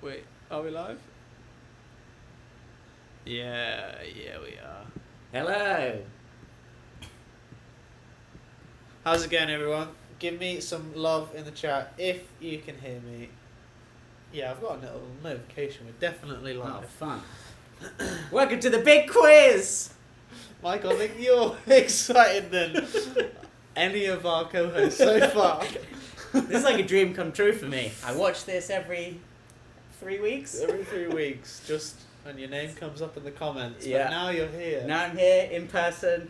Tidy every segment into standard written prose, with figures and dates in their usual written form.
Wait, are we live? Yeah, we are. Hello. How's it going, everyone? Give me some love in the chat if you can hear me. Yeah, I've got a little notification. We're definitely Oh, live. fun. Welcome to the big quiz. Michael, I think you're excited than any of our co-hosts so far. This is like a dream come true for me. I watch this every 3 weeks. Every 3 weeks, just when your name comes up in the comments. Yeah. But now you're here. Now I'm here in person.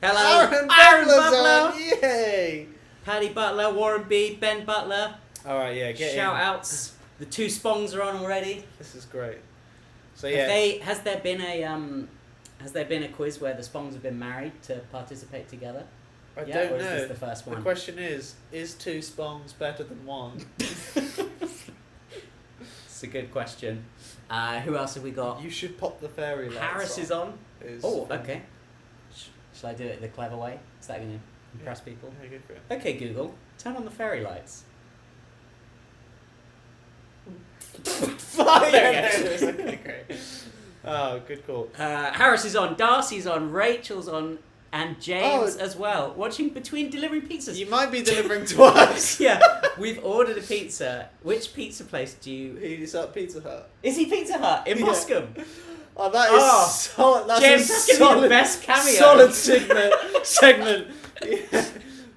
Hello, Aaron Butler. Butler! Yay! Paddy Butler, Warren B, Ben Butler. All right, yeah, get Shout in. outs. The 2 spongs are on already. This is great. So yeah, Has there been a quiz where the spongs have been married to participate together? I Yeah, don't or is know. this the first one? The question is 2 spongs better than 1? It's a good question. Who else have we got? You should pop the fairy lights Harris is on. It's Oh, fun. okay. Shall I do it the clever way? Is that going to impress people? Yeah, go for it. Okay, Google, turn on the fairy lights. Fire! There it There is. it is. Okay, great. Oh, good call. Harris is on, Darcy's on, Rachel's on, and James Oh. as well. Watching between delivering pizzas. You might be delivering to us. Yeah, we've ordered a pizza. Which pizza place do you... He's at Pizza Hut. Is he Pizza Hut in Yeah. Moscow? Oh, that is Oh, solid. That's James, a that's going to be solid, the best cameo. solid segment. Yeah.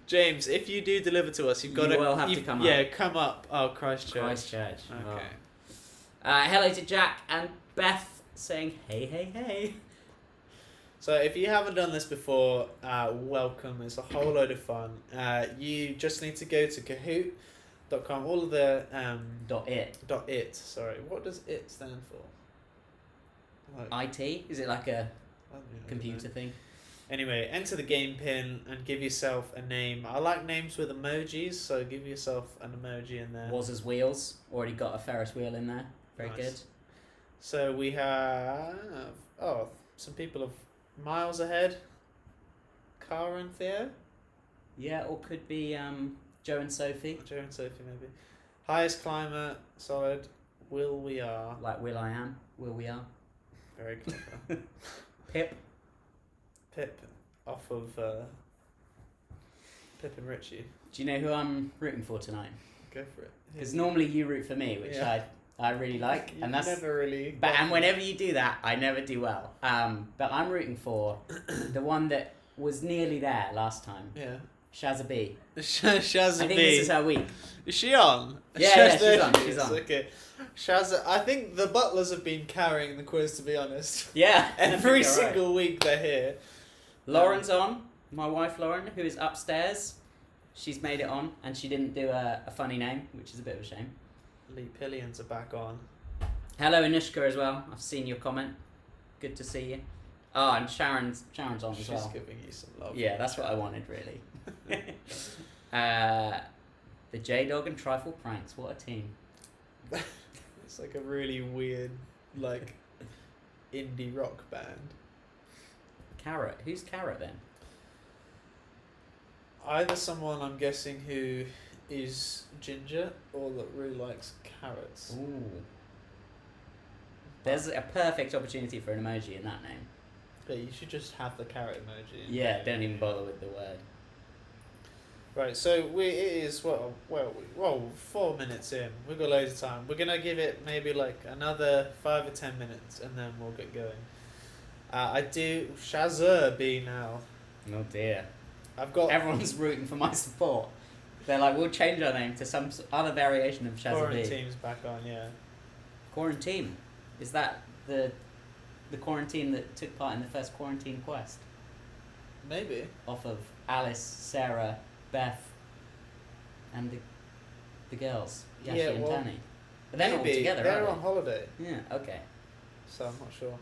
James, if you do deliver to us, you've got You will have to come up. Yeah, come up. Oh, Christchurch. Christchurch. Okay. Oh. Hello to Jack and Beth saying hey, hey, hey. So if you haven't done this before, welcome. It's a whole load of fun. You just need to go to kahoot.com. All of the .it. Sorry, what does it stand for? Like, IT? Is it like a I don't know. computer thing? Anyway, enter the game pin and give yourself a name. I like names with emojis, so give yourself an emoji in there. Was as wheels. Already got a Ferris wheel in there. Very Nice. good. So we have some people of miles ahead. Cara and Theo. Yeah, or could be Joe and Sophie. Joe and Sophie maybe. Highest climber, solid. Will we are. Like Will I Am. Will we are. Very clever. Pip. Pip off of Pip and Richie. Do you know who I'm rooting for tonight? Go for it. Because normally you root for me, which Yeah. I really like. You've And that's never really. But and whenever you do that, I never do well. But I'm rooting for the one that was nearly there last time, Yeah. Shazza B. Shazza I think B. this is her week. Is she on? Yeah, There she's on, she she's is, on. Okay. Shazza. I think the Butlers have been carrying the quiz, to be honest. Yeah, I Every think you're right. single week they're here. Lauren's on. My wife Lauren, who is upstairs. She's made it on, and she didn't do a funny name, which is a bit of a shame. Lee Pillions are back on. Hello, Anushka as well. I've seen your comment. Good to see you. Oh, and Sharon's on as She's well. giving you some love. Yeah, that's what I wanted, really. The J-Dog and Trifle Pranks. What a team. It's like a really weird, like, indie rock band. Carrot. Who's Carrot then? Either someone, I'm guessing, who is ginger or that really likes carrots. Ooh. There's a perfect opportunity for an emoji in that name. Yeah, you should just have the carrot emoji. Yeah, don't even bother with the word. Right, so it is 4 minutes in. We've got loads of time. We're gonna give it maybe like another 5 or 10 minutes, and then we'll get going. I do Shazza B now. Oh dear. I've got Everyone's rooting for my support. They're like, we'll change our name to some other variation of Shazza B. Quarantine's back on, yeah. Quarantine. Is that the quarantine that took part in the first Quarantine Quest? Maybe. Off of Alice, Sarah, Beth, and the girls, Yashi Yeah, and well, Tani. But they're not all Maybe. together, They're are on holiday, they? Yeah, okay. so I'm not sure.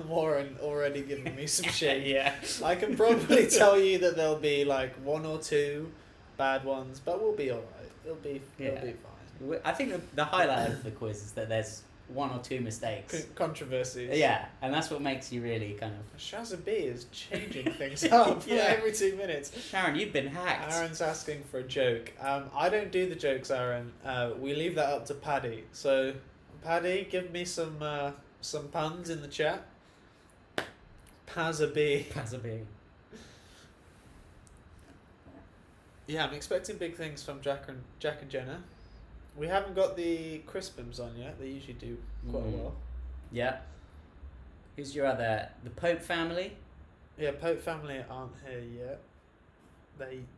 Warren already giving me some shit. Yeah. I can probably tell you that there'll be like 1 or 2 bad ones, but we'll be alright. It'll be fine. I think the highlight of the quiz is that there's one or two mistakes. Controversies. Yeah, and that's what makes you really kind of... Shazza B is changing things up every 2 minutes. Sharon, you've been hacked. Aaron's asking for a joke. I don't do the jokes, Aaron. We leave that up to Paddy. So, Paddy, give me some puns in the chat. Pazza B. Pazza B. Yeah, I'm expecting big things from Jack and Jenna. We haven't got the Crispums on yet. They usually do quite well. Yeah. Who's your other? The Pope family? Yeah, Pope family aren't here yet.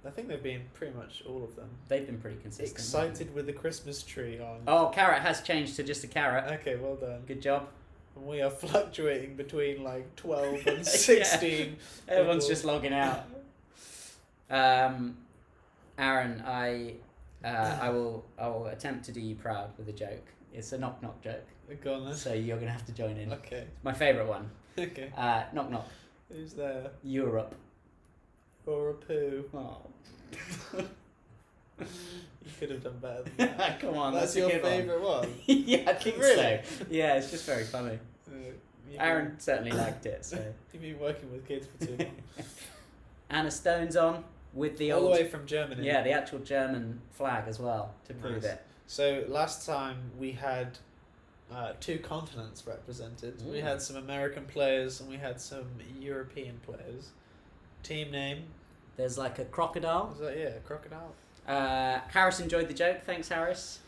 I think they've been pretty much all of them. They've been pretty consistent. Excited with the Christmas tree on. Oh, Carrot has changed to just a carrot. Okay, well done. Good job. And we are fluctuating between like 12 and 16. Everyone's people. just logging out. Aaron, I will attempt to do you proud with a joke. It's a knock knock joke. Go on then. So you're gonna have to join in. Okay. My favourite one. Okay. Knock knock. Who's there? Europe. Or a poo. Oh. You could have done better than that. Come on, That's a your good one. favourite one? Yeah, I think Really? so. Yeah, it's just very funny. Aaron certainly liked it. So. You've been working with kids for too long. Anna Stone's on with the All old... the way from Germany. Yeah, the actual German flag as well, to prove Nice. it. So last time we had 2 continents represented. We had some American players and we had some European players. Team name? There's like a crocodile. Was that, yeah, crocodile? Harris enjoyed the joke, thanks Harris.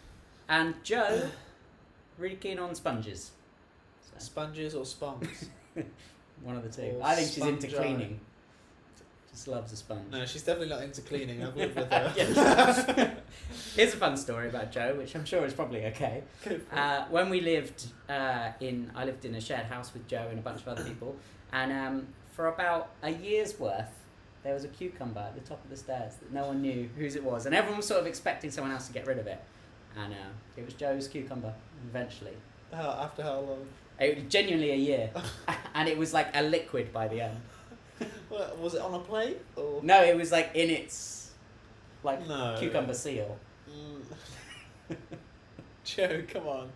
And Joe, really keen on sponges. So, Sponges or sponges? one of the two. Or I think she's into sponge eye. cleaning. Just loves a sponge. No, she's definitely not into cleaning. I've lived with her. Yeah. Here's a fun story about Joe, which I'm sure is probably okay. When we lived I lived in a shared house with Joe and a bunch of other people, and for about a year's worth, there was a cucumber at the top of the stairs that no one knew whose it was, and everyone was sort of expecting someone else to get rid of it, and it was Joe's cucumber. Eventually, After how long? it was genuinely a year, and it was like a liquid by the end. What, was it on a plate? Or? No, it was like in its No. cucumber seal. Joe, come on.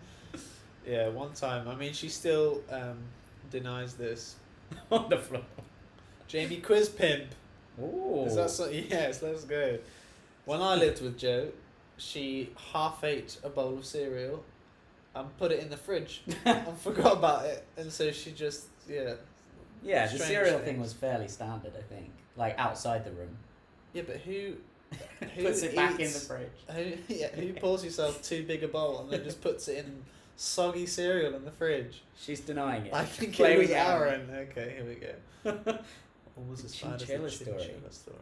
Yeah, one time. I mean, she still denies this. On the floor. Jamie Quiz Pimp. Ooh. Is that so? Yes, let's go. When I lived with Joe, she half ate a bowl of cereal and put it in the fridge and forgot about it, and so she just Yeah, the Strange cereal things. thing was fairly standard, I think. Like outside the room. Yeah, but who Puts it back in the eats- fridge. who pulls yourself too big a bowl and then just puts it in soggy cereal in the fridge? She's denying it. I think Play it was with Aaron. Okay, here we go. Almost as bad as the Chinchilla story. chinchilla story.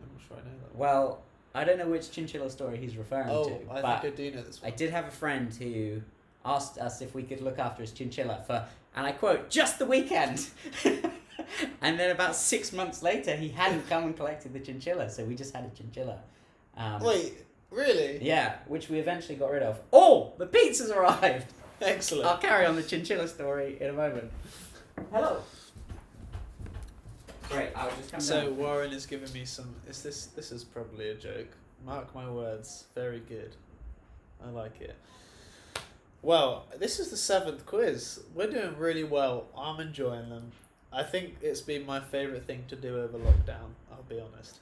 I'm not sure I know that one. Well, I don't know which chinchilla story he's referring to, I but think I do know this I one. did have a friend who asked us if we could look after his chinchilla for, and I quote, just the weekend. And then about 6 months later, he hadn't come and collected the chinchilla, so we just had a chinchilla. Wait, really? Yeah, which we eventually got rid of. Oh, the pizza's arrived! Excellent. I'll carry on the chinchilla story in a moment. Hello. Great, I'll just come So down. Warren is giving me some. This is probably a joke. Mark my words. Very good. I like it. Well, this is the 7th quiz. We're doing really well. I'm enjoying them. I think it's been my favourite thing to do over lockdown. I'll be honest.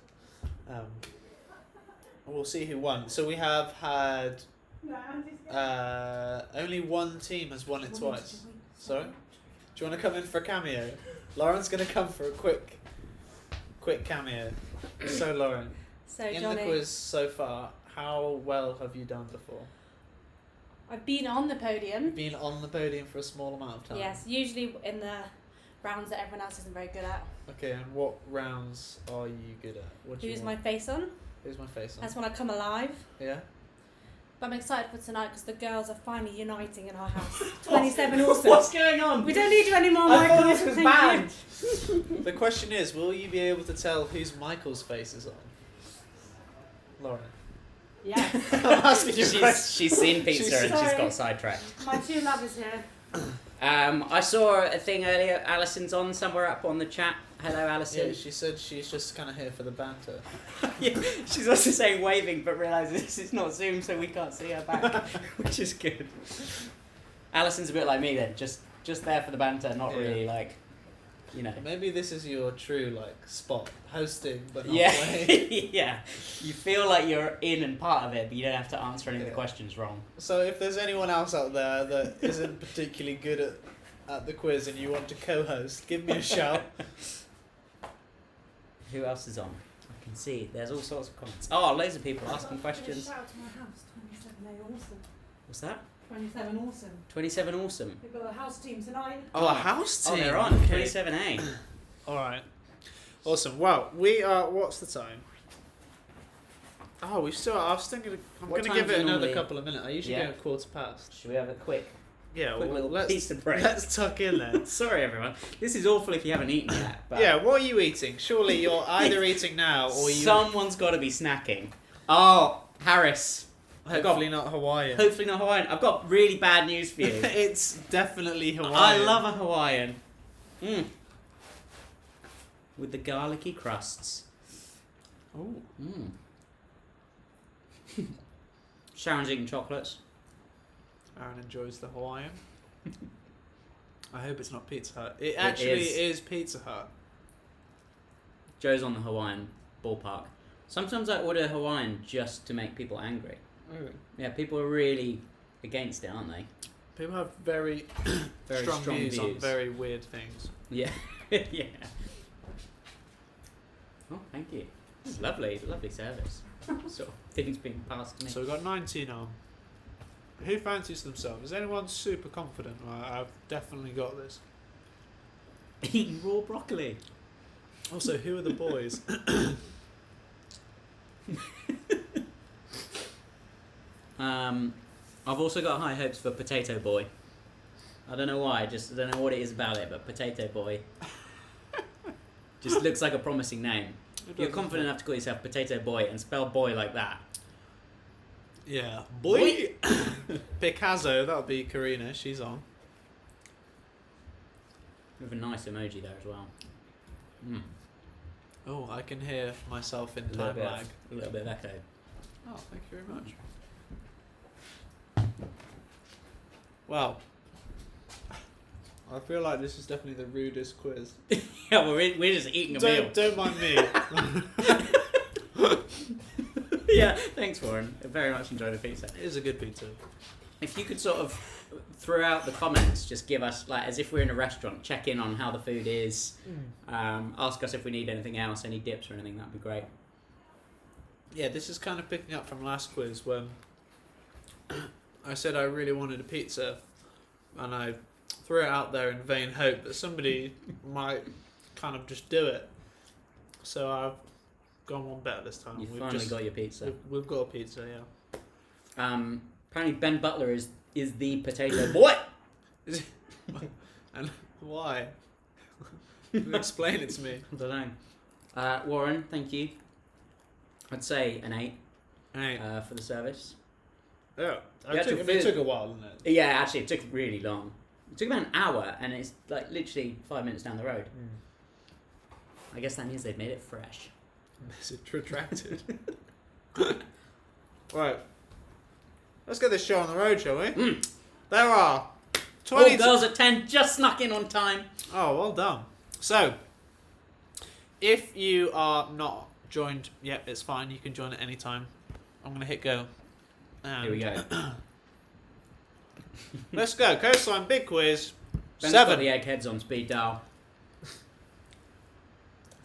We'll see who won. So we have had only one team has won it twice. Sorry? Do you want to come in for a cameo? Lauren's going to come for a quick cameo. So Lauren, So in Johnny, the quiz so far, how well have you done before? I've been on the You've podium. been on the podium for a small amount of time. Yes, usually in the rounds that everyone else isn't very good at. Okay, and what rounds are you good at? What do you Who's want? my face on? Who's my face on? That's when I come alive. Yeah? But I'm excited for tonight because the girls are finally uniting in our house. 27 also. What's going on? We don't need you anymore, I Michael. thought this was Thank banned. you. The question is, will you be able to tell whose Michael's face is on? Lauren. Yes. I'm asking you a question. She's seen pizza She's- and she's Sorry. got sidetracked. My true love is here. I saw a thing earlier. Alison's on somewhere up on the chat. Hello, Alison. Yeah, she said she's just kind of here for the banter. Yeah, she's also saying waving, but realises this is not Zoom, so we can't see her back, which is good. Alison's a bit like me then, just there for the banter, not really like, you know. Maybe this is your true like spot, hosting but not Yeah, playing. yeah. You feel like you're in and part of it, but you don't have to answer any of the Yeah. questions wrong. So if there's anyone else out there that isn't particularly good at the quiz and you want to co-host, give me a shout. Who else is on? I can see there's all sorts of comments. Oh, loads of people asking questions. Shout out to my house, 27A awesome. What's that? 27 awesome. 27 awesome. We've got a house team tonight. Oh, a house team. Oh, they're on Okay. 27A. All right. Awesome. Well, we are. What's the time? Oh, we still. I was thinking. I'm What going to time give do it you another normally- couple of minutes. I usually Yeah. go at 1:15. Should we have a quick Yeah. Well, little let's piece of break? let's tuck in there. Sorry, everyone. This is awful if you haven't eaten yet. But Yeah. What are you eating? Surely you're either eating now or you. someone's got to be snacking. Oh, Harris. Hopefully not Hawaiian. Hopefully not Hawaiian. I've got really bad news for you. It's definitely Hawaiian. I love a Hawaiian. Mm. With the garlicky crusts. Oh. Mm. Sharon's eating chocolates. Aaron enjoys the Hawaiian. I hope it's not Pizza Hut. It actually is Pizza Hut. Joe's on the Hawaiian ballpark. Sometimes I order Hawaiian just to make people angry. Yeah, people are really against it, aren't they? People have very, Very strong, strong views on views. very weird things. Yeah. Yeah. Oh, thank you. It's lovely service. Sort of things being passed to me. So we've got 19 on. Who fancies themselves? Is anyone super confident? Right, I've definitely got this. Eating raw broccoli. Also, who are the boys? I've also got high hopes for Potato Boy. I don't know why, I don't know what it is about it, but Potato Boy just looks like a promising name. If you're confident enough to call yourself Potato Boy and spell boy like that. Yeah. Boy! Picasso, that'll be Karina, she's on. With a nice emoji there as well. Mm. Oh, I can hear myself in A little time bit, lag. a little bit of echo. Oh, thank you very much. Well, I feel like this is definitely the rudest quiz. Yeah, well, we're just eating a meal. Don't mind me. Yeah, thanks, Warren. I very much enjoyed the pizza. It is a good pizza. If you could sort of, throughout the comments, just give us, like, as if we're in a restaurant, check in on how the food is, ask us if we need anything else, any dips or anything, that'd be great. Yeah, this is kind of picking up from last quiz when I said I really wanted a pizza and I threw it out there in vain hope that somebody might kind of just do it. So I've gone one better this time. You finally got your pizza. We've got a pizza, yeah. Apparently Ben Butler is the potato boy. And why? Explain it to me. I don't know. Warren, thank you. I'd say an 8 Hey. for the service. Yeah. actual It took a while, didn't it? Yeah, actually, it took really long. It took about an hour, and it's like literally 5 minutes down the road. I guess that means they've made it fresh. Message retracted. Right. Let's get this show on the road, shall we? There are 20... All girls at 10 just snuck in on time. Oh, well done. So, if you are not joined yet, it's fine. You can join at any time. I'm going to hit go. And Here we go. let's go. Coastline Big Quiz. Ben's 7. got the eggheads on speed dial.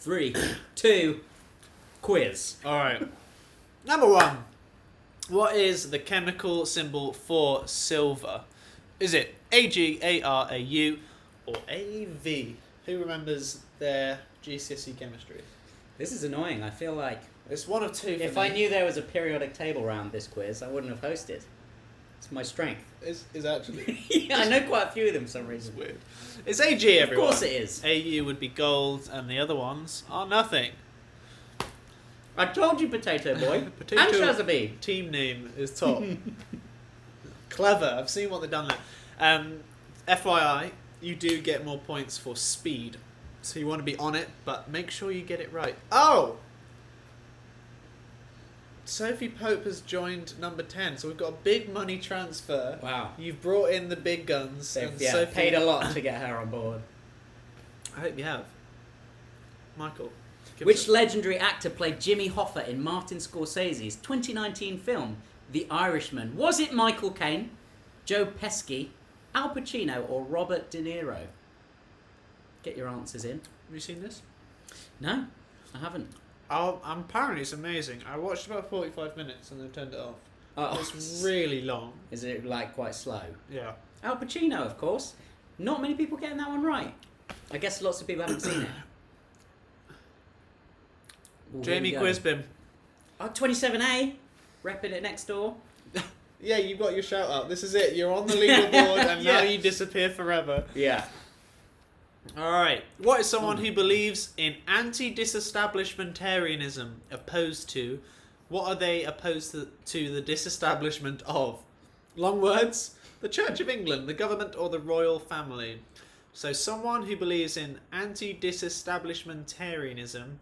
3, 2, quiz. All right. Number 1. What is the chemical symbol for silver? Is it Ag, Arau, or Av? Who remembers their GCSE chemistry? This is annoying. I feel like It's one of two. if I knew there was a periodic table round this quiz, I wouldn't have hosted. It's my strength. is actually Yeah, I know quite a few of them for some it's reason. weird. It's Ag, everyone. Of course it is. Au would be gold, and the other ones are nothing. I told you, Potato Boy. Potato- And Shazabee. Team name is top. Clever. I've seen what they've done there. FYI, you do get more points for speed, so you want to be on it, but make sure you get it right. Oh. Sophie Pope has joined number 10, so we've got a big money transfer. Wow. You've brought in the big guns. And Yeah, Sophie... paid a lot to get her on board. I hope you have. Michael. Which legendary actor played Jimmy Hoffa in Martin Scorsese's 2019 film, The Irishman? Was it Michael Caine, Joe Pesci, Al Pacino, or Robert De Niro? Get your answers in. Have you seen this? No, I haven't. Apparently it's amazing. I watched about 45 minutes and then turned it off. Oh, It's really long. is it like quite slow? Yeah. Al Pacino, of course. Not many people getting that one right. I guess lots of people haven't seen it. Ooh, Jamie here we go. Quisbin. Oh, 27A, repping it next door. Yeah, you've got your shout out. This is it. You're on the leaderboard and now Yeah. you disappear forever. Yeah. Alright. What is someone who believes in anti-disestablishmentarianism opposed to? What are they opposed to the disestablishment of? Long words. The Church of England, the government, or the royal family. So someone who believes in anti-disestablishmentarianism,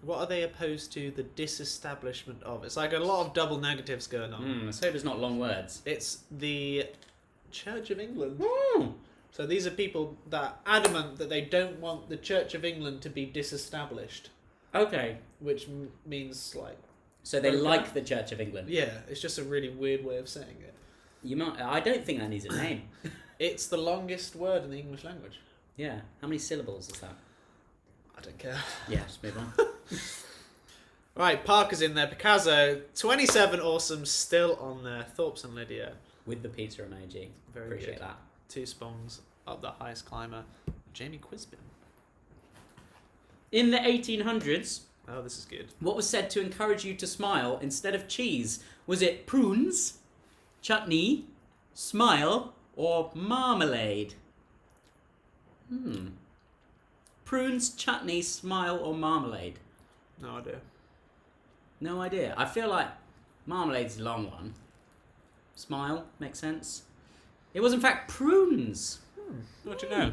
what are they opposed to the disestablishment of? It's like a lot of double negatives going on. Let's hope it's not long words. It's the Church of England. Ooh. So these are people that are adamant that they don't want the Church of England to be disestablished, Okay. which means like... So they Okay. like the Church of England. Yeah, it's just a really weird way of saying it. You might. I don't think that needs a name. It's the longest word in the English language. Yeah. How many syllables is that? I don't care. Yeah, just move on. Right, Parker's in there. Picasso, 27 awesome, still on there. Thorpe's and Lydia. With the pizza emoji. Very Appreciate good. that. 2 spongs up the highest climber. Jamie Quisbin. In the 1800s, Oh, this is good. what was said to encourage you to smile instead of cheese? Was it prunes, chutney, smile, or marmalade? Prunes, chutney, smile, or marmalade? No idea. No idea. I feel like marmalade's a long one. Smile makes sense. It was in fact prunes. What do you know?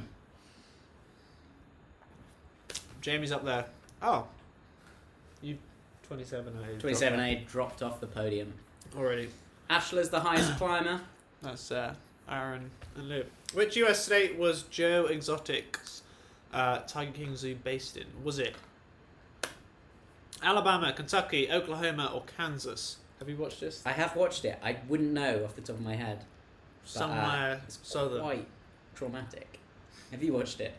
Jamie's up there. Oh. You 27A. 27A dropped off the podium. Already. Ashler's the highest climber. That's Aaron and Luke. Which US state was Joe Exotic's Tiger King Zoo based in? Was it Alabama, Kentucky, Oklahoma, or Kansas? Have you watched this? I have watched it. I wouldn't know off the top of my head. Somewhere It's southern. quite traumatic. Have you watched it?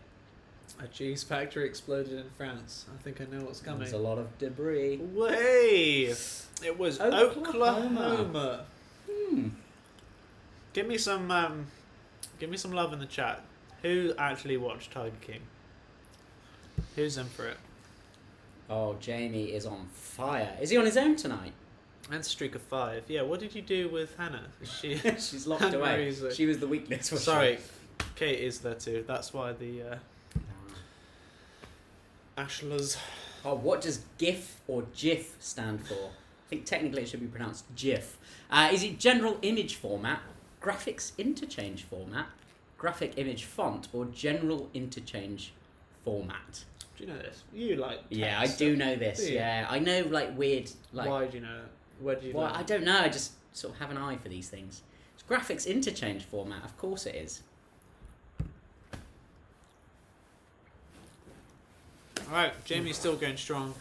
A cheese factory exploded in France. I think I know what's coming. There's a lot of debris. Way! It was Oklahoma. Oklahoma. Give me some love in the chat. Who actually watched Tiger King? Who's in for it? Oh, Jamie is on fire. Is he on his own tonight? And streak of 5. Yeah, what did you do with Hannah? Is she? She's locked Hannah away. is She was the weakness. wasn't Sorry, Kate is there too. That's why the she? Ashlers. Oh, what does GIF or GIF stand for? I think technically it should be pronounced GIF. Is it general image format, graphics interchange format, graphic image font, or general interchange format? Do you know this? You like? Yeah, I text do stuff. know this. Do you? Yeah, I know like weird like. Why do you know it? Where do you? Well, learn? I don't know. I just sort of have an eye for these things. It's graphics interchange format. Of course it is. Alright, Jamie's still going strong.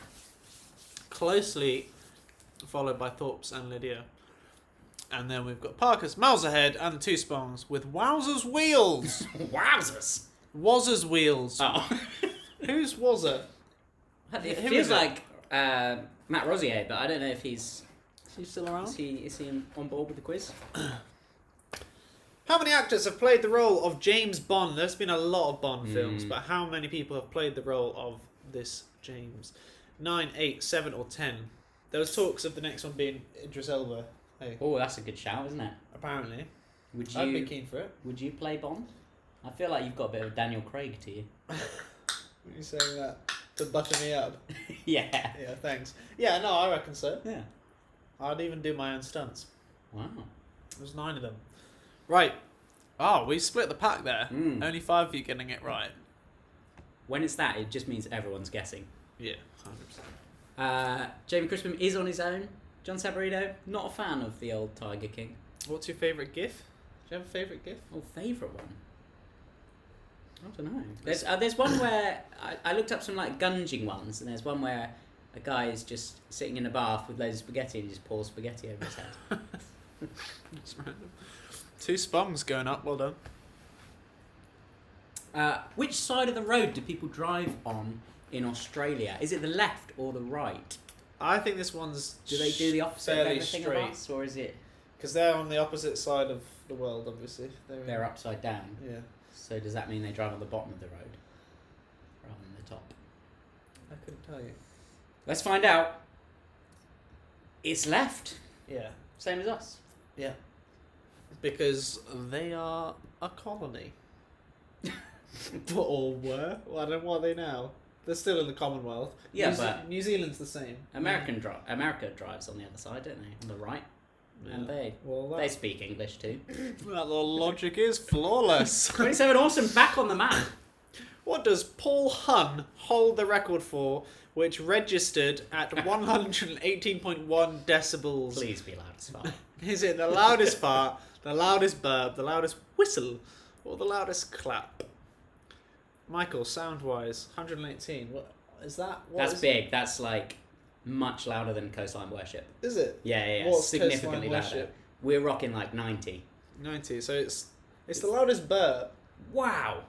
Closely followed by Thorpe's and Lydia. And then we've got Parker's miles ahead and the 2 spongs with Wowzer's wheels. Wowzers! Wazza's wheels. Oh. Who's Wazza? It Who feels is it? like Matt Rosier, but I don't know if he's Is he still around? is he on board with the quiz. How many actors have played the role of James Bond? There's been a lot of Bond films, Mm. but how many people have played the role of this James? 9, 8, 7, or 10? There was talks of the next one being Idris Elba. Hey, Oh, that's a good shout, isn't it? apparently. Would I'd be you keen for it. would you play Bond? I feel like you've got a bit of Daniel Craig to you. Are you saying that to butter me up? Yeah. Yeah, thanks. Yeah, no, I reckon so. Yeah. I'd even do my own stunts. Wow. There's 9 of them. Right. Oh, we split the pack there. Mm. Only 5 of you getting it right. When it's that, it just means everyone's guessing. Yeah, 100%. Jamie Crispin is on his own. John Savarino, not a fan of the old Tiger King. What's your favourite GIF? Do you have a favourite GIF? Oh, favourite one? I don't know. There's one where I looked up some like gunging ones, and there's one where a guy is just sitting in a bath with loads of spaghetti and he just pours spaghetti over his head. That's random. 2 spongs going up, well done. Which side of the road do people drive on in Australia? Is it the left or the right? I think this one's Do they do the opposite of fairly everything straight. of us, or is it Because they're on the opposite side of the world, obviously. they're upside down? Yeah, So does that mean they drive on the bottom of the road rather than the top? I couldn't tell you. Let's find out. It's left, Yeah, same as us. yeah. Because they are a colony. Or were. Well, I don't know what are they now. They're still in the Commonwealth. Yeah, but New Zealand's the same. America drives on the other side, don't they? On the right, and they speak English too. That little logic is flawless. 27 awesome, back on the map. What does Paul Hunn hold the record for, which registered at 118.1 decibels? Please be loud as fuck. Is it the loudest fart, the loudest burp, the loudest whistle, or the loudest clap? Michael, sound-wise, 118. What is that? That's big. That's like much louder than Coastline Worship. Is it? Yeah. What's Significantly Coastline louder. Worship? We're rocking like 90. 90. So it's the loudest burp. Wow.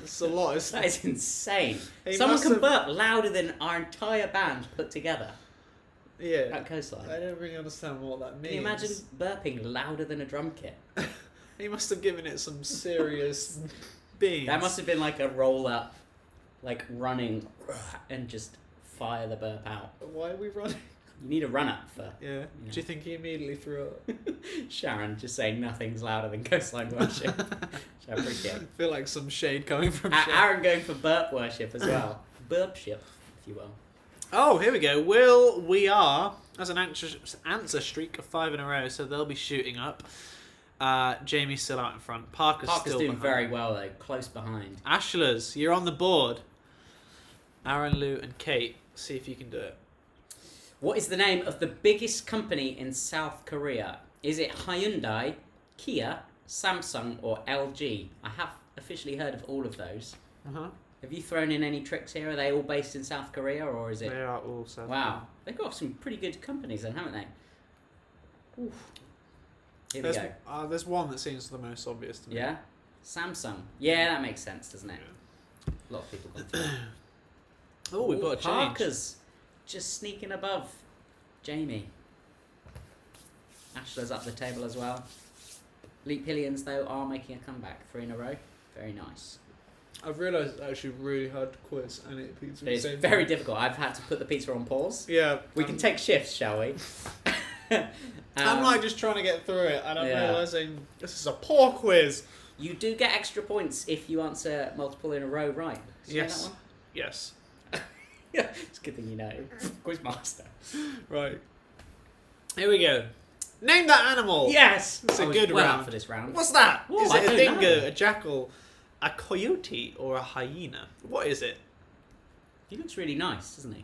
It's a lot. That is insane. He Someone must can have- burp louder than our entire band put together Yeah. at Coastline. I don't really understand what that means. Can you imagine burping louder than a drum kit? He must have given it some serious beans. That must have been like a roll up, like running and just fire the burp out. Why are we running? You need a run up for Yeah. Do you think he immediately threw up? Sharon just saying nothing's louder than Coastline Worship. Which I appreciate. I feel like some shade coming from Sharon. Aaron going for burp worship as well. Burpship, if you will. Oh, here we go. We are, as an answer streak of 5 in a row, so they'll be shooting up. Jamie's still out in front. Parker's Parker's still doing behind. very well though, close behind. Ashlers, you're on the board. Aaron, Lou, and Kate, see if you can do it. What is the name of the biggest company in South Korea? Is it Hyundai, Kia, Samsung, or LG? I have officially heard of all of those. Uh-huh. Have you thrown in any tricks here? Are they all based in South Korea, or is it? They are all South Wow, they've got some pretty good companies then, haven't they? Oof. Here we go. There's one that seems the most obvious to me. Yeah? Samsung. Yeah, that makes sense, doesn't it? A lot of people gone through it. Oh, we've got a change. Parker's just sneaking above Jamie. Ashler's up the table as well. Leap Hillians, though, are making a comeback. 3 in a row. Very nice. I've realised it's actually a really hard quiz, and it repeats It's very difficult. I've had to put the pizza on pause. Yeah. We can take shifts, shall we? I'm like just trying to get through it, and I'm Yeah. realising this is a poor quiz. You do get extra points if you answer multiple in a row right. Did you know Yes. that one? Yes. Yeah, it's a good thing you know. Quizmaster. Right. Here we go. Name that animal. Yes! It's a I was good well round. up for this round. What's that? Oh, Is I it a don't dingo, know. a jackal, a coyote, or a hyena? What is it? He looks really nice, doesn't he?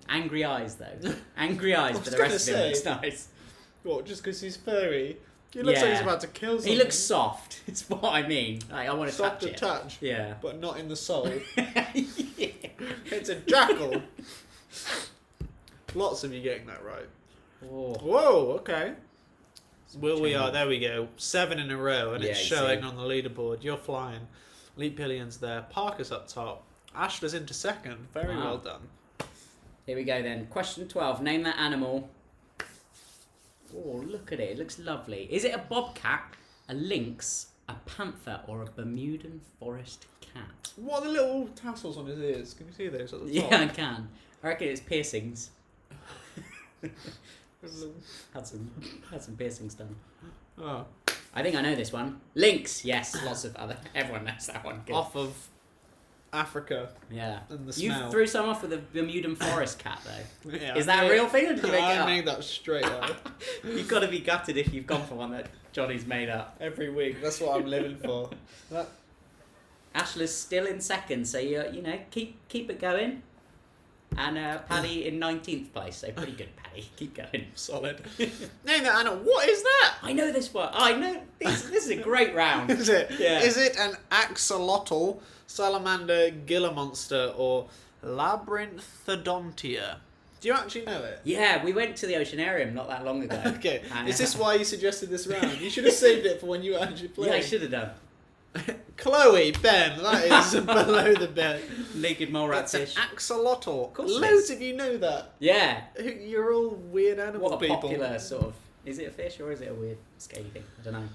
Angry eyes, though. Angry eyes, I but was the rest of gonna him looks say. nice. What, just because he's furry? He looks like he's Yeah. about to kill something. He looks soft. It's what I mean. Like, I want to soft touch to it. touch, Yeah. but not in the soul. Yeah. It's a jackal. Lots of you getting that right. Oh. Whoa, okay. We are, there we go. 7 in a row, and Yeah, it's you showing see. on the leaderboard. You're flying. Leap Pillions there. Parker's up top. Ashler's into second. Very Wow. well done. Here we go then. Question 12. Name that animal. Oh, look at it. It looks lovely. Is it a bobcat, a lynx, a panther, or a Bermudan forest cat? What are the little tassels on his ears? Can you see those at the top? Yeah, I can. I reckon it's piercings. There's Had some piercings done. Oh. I think I know this one. Lynx, yes. Lots of other. Everyone knows that one. Good. Off of Africa Yeah. and the You smell. threw some off with a Bermudan forest cat, though. Yeah, Is that a real thing, or did you make it I up? made that straight up. You've got to be gutted if you've gone for one that Johnny's made up. Every week. That's what I'm living for. Ashler's still in second, so you know keep it going. And Paddy in 19th place. So pretty good, Paddy. Keep going. Solid. Name that animal. What is that? I know this one. I know this is a great round. Is it? Yeah. Is it an axolotl, salamander, gila monster, or labyrinthodontia? Do you actually know it? Yeah, we went to the Oceanarium not that long ago. Okay. Is this why you suggested this round? You should have saved it for when you were actually playing. Yeah, I should have done. Chloe, Ben, that is below the bed. Naked mole rat That's an fish. axolotl. Of course it Loads is. of you know that. Yeah. You're all weird animal What a people. popular sort of... Is it a fish or is it a weird scaly thing? I don't know.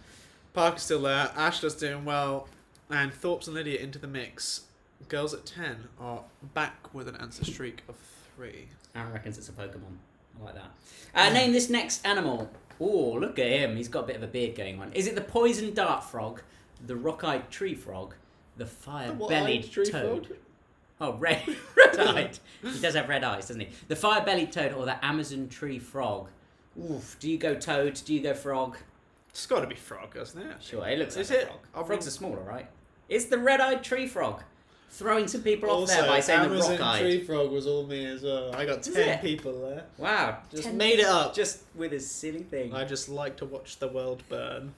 Parker's still there. Ashla's doing well. And Thorpe's and Lydia into the mix. Girls at 10 are back with an answer streak of 3. Aaron reckons it's a Pokemon. I like that. Name this next animal. Oh, look at him. He's got a bit of a beard going on. Is it the poison dart frog, the rock-eyed tree frog, the fire-bellied tree toad? frog? Oh, red-eyed. He does have red eyes, doesn't he? The fire-bellied toad or the Amazon tree frog? Oof. Do you go toad? Do you go frog? It's got to be frog, hasn't it? Sure, it looks like Is a it? frog. Frogs are smaller, right? It's the red-eyed tree frog. Throwing some people off there Also, by saying the Amazon rock-eyed. tree frog was all me as well. I got Is 10 it? people there. Wow. Just 10 made it up. Just with his silly thing. I just like to watch the world burn.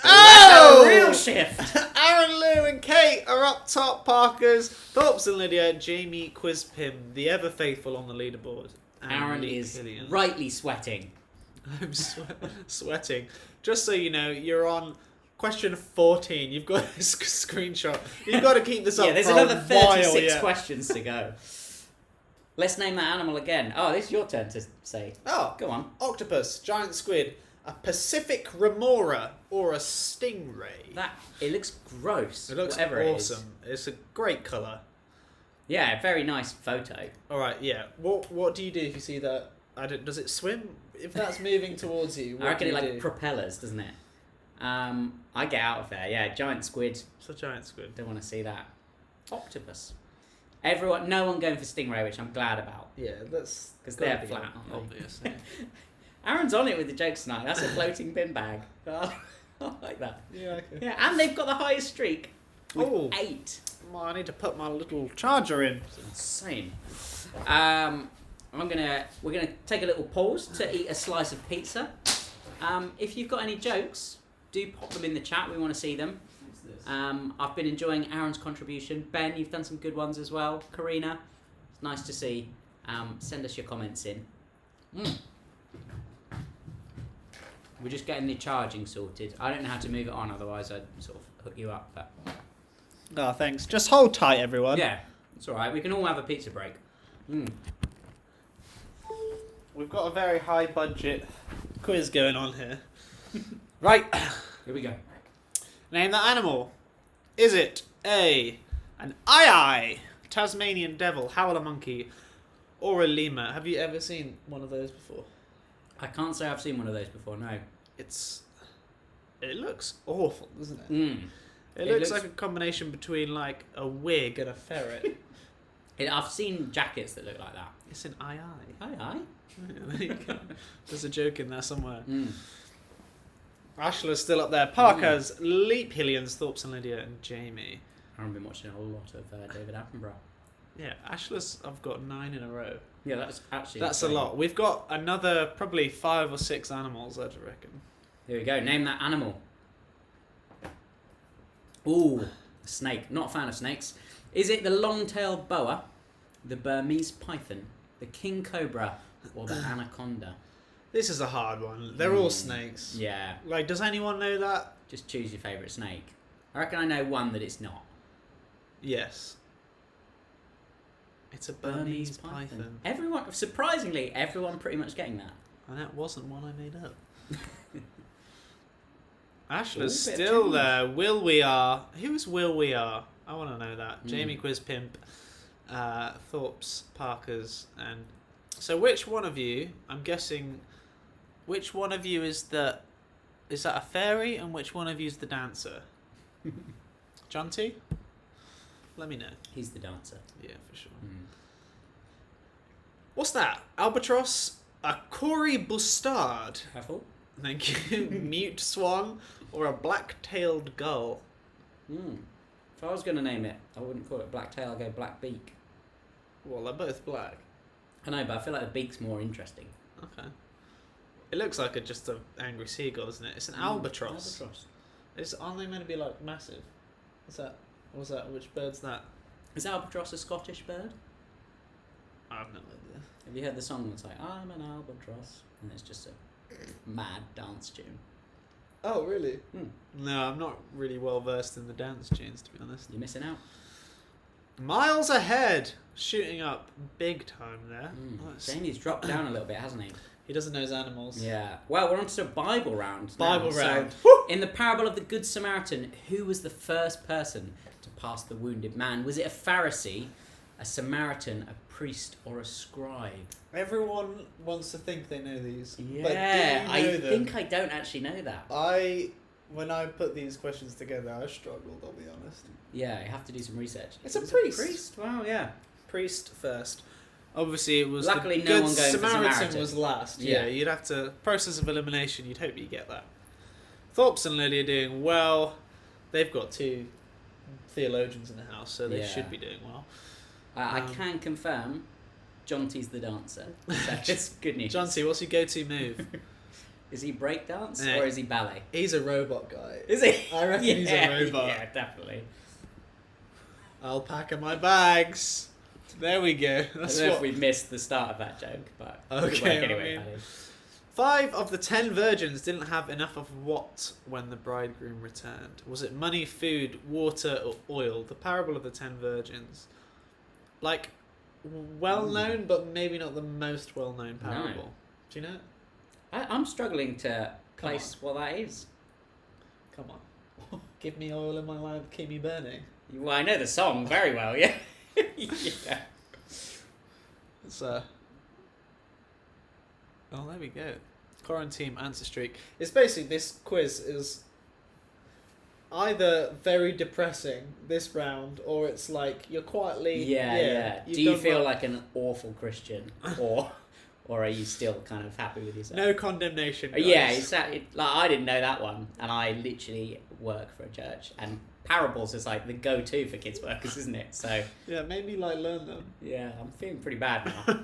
Oh! That's a real shift. Aaron, Lou and Kate are up top. Parker's, Thorpe's and Lydia, Jamie, Quizpim, the ever faithful on the leaderboard. and Aaron Lee is Killian. rightly sweating. I'm sweating. Just so you know, you're on question 14. You've got a screenshot. You've got to keep this up Yeah, there's for another a while 36 yet. questions to go. Let's name that animal again. Oh, this is your turn to say. Oh, Go on. octopus, giant squid, a Pacific remora, or a stingray. It looks gross. It looks whatever awesome. It's a great colour. Yeah, very nice photo. All right, yeah. What do you do if you see that? Does it swim? If that's moving towards you, what I reckon do it you like do? propellers, doesn't it? I get out of there. Yeah, giant squid. It's a giant squid. Don't want to see that. Octopus. No one going for stingray, which I'm glad about. Yeah, that's 'Cause gotta they're be flat, aren't they? obvious. Aaron's on it with the jokes tonight. That's a floating bin bag. I like that. Yeah, okay. Yeah, and they've got the highest streak. With Oh. 8. Well, I need to put my little charger in. It's insane. We're gonna take a little pause to eat a slice of pizza. If you've got any jokes, do pop them in the chat. We want to see them. I've been enjoying Aaron's contribution. Ben, you've done some good ones as well. Karina, it's nice to see. Send us your comments in. We're just getting the charging sorted. I don't know how to move it on, otherwise I'd sort of hook you up. But Oh, thanks. Just hold tight, everyone. yeah, it's all right. We can all have a pizza break. We've got a very high budget quiz going on here. Right. Here we go. Name that animal. Is it A, an aye, Tasmanian devil, howler monkey, or a lemur? Have you ever seen one of those before? I can't say I've seen one of those before. No. It looks awful, doesn't it? It It looks looks- like a combination between like a wig and a ferret. I've seen jackets that look like that. It's an aye. Aye. There you go. There's a joke in there somewhere. Mm. Ashla's still up there. Parker's, Leap Hillians, Thorpe's and Lydia, and Jamie. I've been watching a lot of David Attenborough. Yeah, Ashla's, I've got 9 in a row. Yeah, that's actually... That's a great. lot. We've got another probably 5 or 6 animals, I'd reckon. Here we go. Name that animal. Ooh, a snake. Not a fan of snakes. Is it the long-tailed boa, the Burmese python, the king cobra, or the anaconda? This is a hard one. They're all snakes. Yeah. Like, does anyone know that? Just choose your favourite snake. I reckon I know one that it's not. Yes. It's a Burmese python. Surprisingly, everyone pretty much getting that. And that wasn't one I made up. Ashla's Ooh, bit of still change. there. Will We Are. Who's Will We Are? I want to know that. Hmm. Jamie Quiz Pimp, Thorpe's, Parker's, and... So which one of you, I'm guessing, which one of you is that a fairy, and which one of you is the dancer? Jonty? Let me know. He's the dancer. Yeah, for sure. Mm. What's that? Albatross, a Cory bustard, Careful. thank you, mute swan, or a black-tailed gull? Mm. If I was going to name it, I wouldn't call it blacktail, I'd go black beak. Well, they're both black. I know, but I feel like the beak's more interesting. Okay. It looks like just an angry seagull, doesn't it? It's an albatross. Aren't they meant to be like massive? What's that? Which bird's that? Is albatross a Scottish bird? I have no idea. Have you heard the song that's like, I'm an albatross? And it's just a mad dance tune. Oh, really? Hmm. No, I'm not really well versed in the dance tunes, to be honest. You're missing out. Miles ahead, shooting up big time there. Jamie's dropped down a little bit, hasn't he? He doesn't know his animals. Yeah. Well, we're on to a Bible round now. Bible round. So, in the parable of the Good Samaritan, who was the first person to pass the wounded man? Was it a Pharisee, a Samaritan, a priest, or a scribe? Everyone wants to think they know these. Yeah, but do you know I them? think I don't actually know that. When I put these questions together, I struggled, I'll be honest. Yeah, you have to do some research. It's a Was priest. A priest? Wow, yeah. Priest first. Obviously, it was Luckily, the no Good one going for Samaritan Samaritan. was last. Yeah. Yeah, you'd have to process of elimination. You'd hope you get that. Thorpe's and Lily are doing well. They've got 2 theologians in the house, so they should be doing well. I can confirm, Jonty's the dancer. So it's good news. Jonty, what's your go-to move? Is he breakdance Yeah. or is he ballet? He's a robot guy. Is he? I reckon he's a robot. Yeah, definitely. I'll pack in my bags. There we go. I don't know if we missed the start of that joke, but Okay, it worked anyway. I mean, 5 of the 10 virgins didn't have enough of what when the bridegroom returned? Was it money, food, water, or oil? The parable of the 10 virgins. Like, well known, but maybe not the most well known parable. No. Do you know it? I'm struggling to place what that is. Come on. Give me oil in my lamp, keep me burning. Well, I know the song very well, yeah. Yeah. It's oh, there we go. Quarantine answer streak. It's basically, this quiz is either very depressing this round, or it's like you're quietly Yeah. you've Do you done feel well. like an awful Christian, or are you still kind of happy with yourself? No condemnation, guys. Yeah, exactly. Like, I didn't know that one, and I literally work for a church, and parables is like the go-to for kids workers, isn't it? So Yeah, maybe like learn them. yeah, I'm feeling pretty bad now.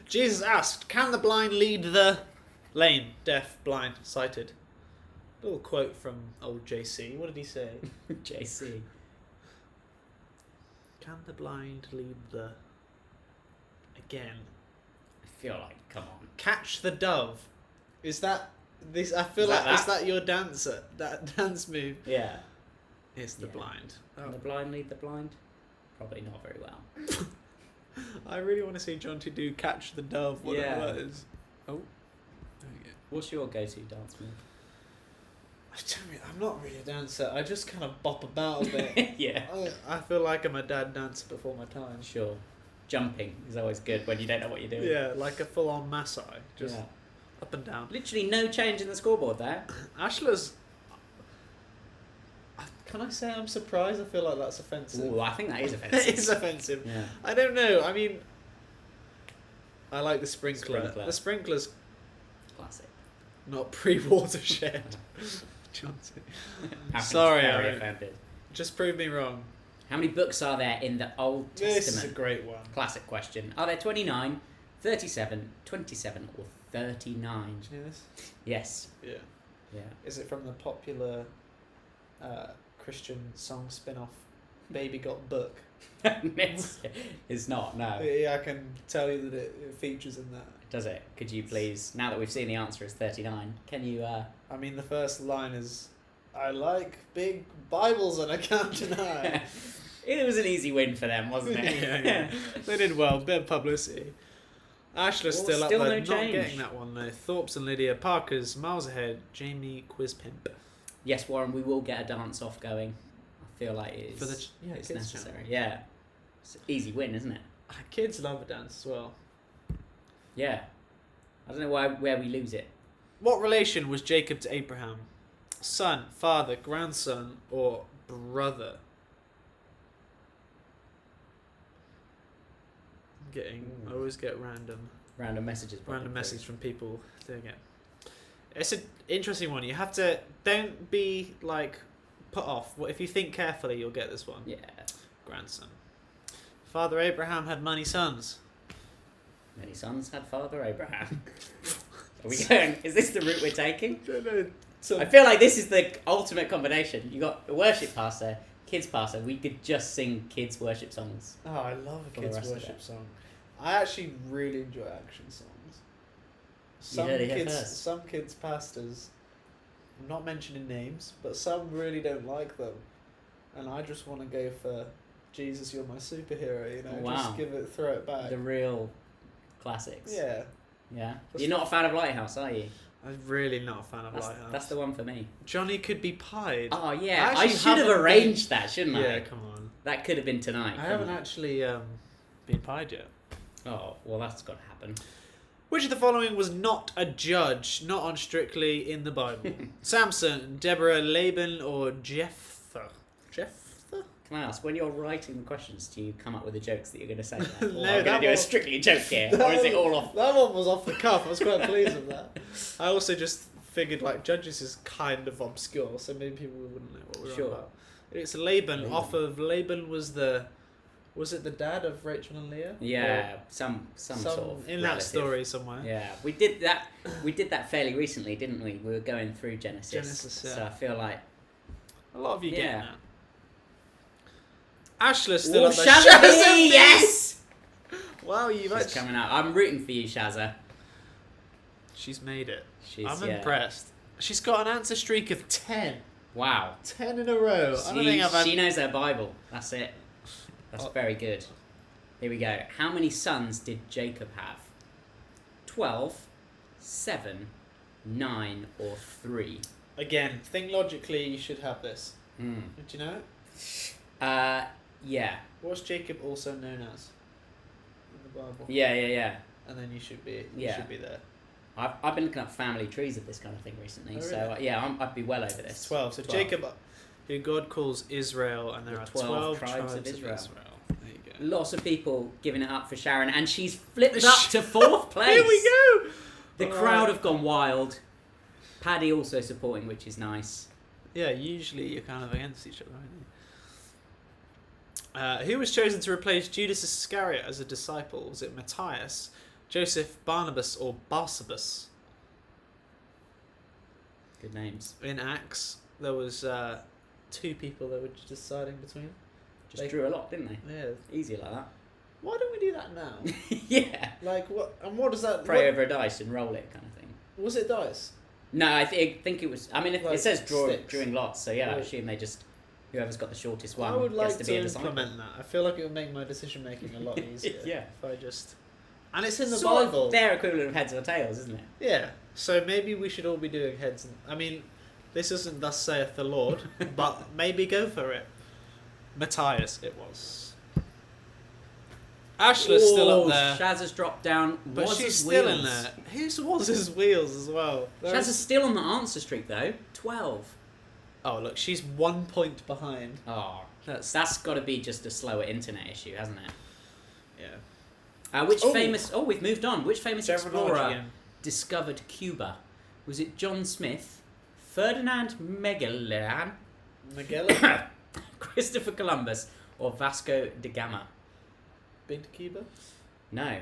Jesus asked, "Can the blind lead the lame, deaf, blind, sighted?" Little quote from old JC. What did he say? JC. Can the blind lead the... Again. I feel like, come on. Catch the dove. Is that this? I feel Is like that is that your dancer? That dance move? Yeah. It's the Yeah. blind. Can the blind lead the blind? Probably not very well. I really want to see John to do catch the dove. What Yeah. it was. Oh. There we go. What's your go-to dance move? I'm not really a dancer. I just kind of bop about a bit. Yeah. I feel like I'm a dad dancer before my time. Sure. Jumping is always good when you don't know what you're doing. Yeah, like a full-on Maasai, just Yeah. up and down. Literally no change in the scoreboard there. Ashla's. Can I say I'm surprised? I feel like that's offensive. Ooh, I think that is offensive. It is offensive. Yeah. I don't know. I mean, I like the sprinkler. Sprinkler. The sprinkler's Classic. not pre-watershed. Johnson. Aaron's Sorry, very Aaron. offended. Just prove me wrong. How many books are there in the Old This is a Testament? great one. Classic question. Are there 29, 37, 27, or 39? Do you know this? Yes. Yeah. Yeah. Is it from the popular Christian song spin-off Baby Got Book? It's not, no. Yeah, I can tell you that it features in that. Does it? Could you please, now that we've seen the answer is 39, can you... I mean, the first line is, "I like big Bibles and I can't deny." It was an easy win for them, wasn't it? yeah. They did well. Bit of publicity. Ashler's Well, still up still there, no not change. getting that one though. Thorpe's and Lydia. Parker's miles ahead. Jamie Quizpimp. Yes, Warren, we will get a dance-off going. I feel like it is For the it's kids necessary. channel. Yeah. It's an easy win, isn't it? Kids love a dance as well. Yeah. I don't know where we lose it. What relation was Jacob to Abraham? Son, father, grandson, or brother? I always get Random messages. random message from people doing it. It's an interesting one. You have to, don't be like put off. If you think carefully, you'll get this one. Yeah. Grandson. Father Abraham had many sons. Many sons had Father Abraham. Are we going? Is this the route we're taking? I feel like this is the ultimate combination. You got a worship pastor, kids pastor. We could just sing kids worship songs. Oh, I love a For the kids rest of worship it. song. I actually really enjoy action songs. Some heard it here kids, first. some kids pastors. I'm not mentioning names, but some really don't like them, and I just want to go for Jesus, you're my superhero. You know, Wow. just throw it back. The real classics. Yeah, Yeah. That's You're not a fan of Lighthouse, are you? I'm really not a fan of Lighthouse. That's the one for me. Johnny could be pied. Oh yeah, I I actually should have haven't arranged that, shouldn't yeah, I? come on. That could have been tonight. I couldn't haven't it? actually been pied yet. Oh well, that's got to happen. Which of the following was not a judge, not on Strictly in the Bible? Samson, Deborah, Laban, or Jephthah? Jephthah? Can I ask, when you're writing the questions, do you come up with the jokes that you're going to say? Or No, I'm that going to do a one- strictly joke here, or is it all off? That one was off the cuff. I was quite pleased with that. I also just figured like judges is kind of obscure, so maybe people wouldn't know what we're Sure. on about. It's Laban. Laban. Off of Laban was it the dad of Rachel and Leah? Yeah, Or some sort of in that relative. story somewhere. Yeah, we did that. We did that fairly recently, didn't we? We were going through Genesis. Genesis, yeah. So I feel like A lot of you Yeah. getting that. Ashla's still Ooh, up there. Shazza B, B! yes. Wow, you've She's actually... coming out. I'm rooting for you, Shazza. She's made it. She's I'm yeah. impressed. She's got an answer streak of 10. Wow. 10 in a row. I don't She, think I've had... she knows her Bible. That's it. That's Oh. very good. Here we go. How many sons did Jacob have? 12, 7, 9, or 3? Again, think logically, you should have this. Hmm. Do you know it? Yeah. What's Jacob also known as in the Bible? Yeah. And then you should be Yeah. there. I've been looking up family trees of this kind of thing recently, Oh, so really? yeah, I'd be well over this. It's 12. So 12. Jacob, who God calls Israel, and there The are 12 12 tribes of Israel. There you go. Lots of people giving it up for Sharon, and she's flipped up to 4th place. Here we go! The All crowd right. have gone wild. Paddy also supporting, which is nice. Yeah, usually you're kind of against each other, aren't you? Who was chosen to replace Judas Iscariot as a disciple? Was it Matthias, Joseph, Barnabas, or Barsabas? Good names. In Acts, there was 2 people they were deciding between. Just They- drew a lot, didn't they? Yeah. Easy like that. Why don't we do that now? Yeah. Like what? And what does that? Pray what- over a dice and roll it, kind of thing. Was it dice? No, I think it was. I mean, it Like says sticks. drawing lots, so yeah, I Or- assume they just whoever's got the shortest one I would like gets to be a disciple. implement that. I feel like it would make my decision making a lot easier. Yeah. If I just. And it's in the Sort Bible. of their equivalent of heads or tails, isn't it? Yeah. So maybe we should all be doing heads. And, I mean, this isn't thus saith the Lord, but maybe go for it. Matthias, it was. Ashla's still up there, Shaz has dropped down. but Was she's his still wheels. in there. Whose was his wheels as well? Shaz is still on the answer streak though. 12. Oh look, she's 1 point behind. Oh, That's that's got to be just a slower internet issue, hasn't it? yeah. Which Oh. famous? Oh, we've moved on. Which famous Terminology explorer again. discovered Cuba? Was it John Smith, Ferdinand Magellan, Magellan, Christopher Columbus, or Vasco da Gama? been to Cuba? No, I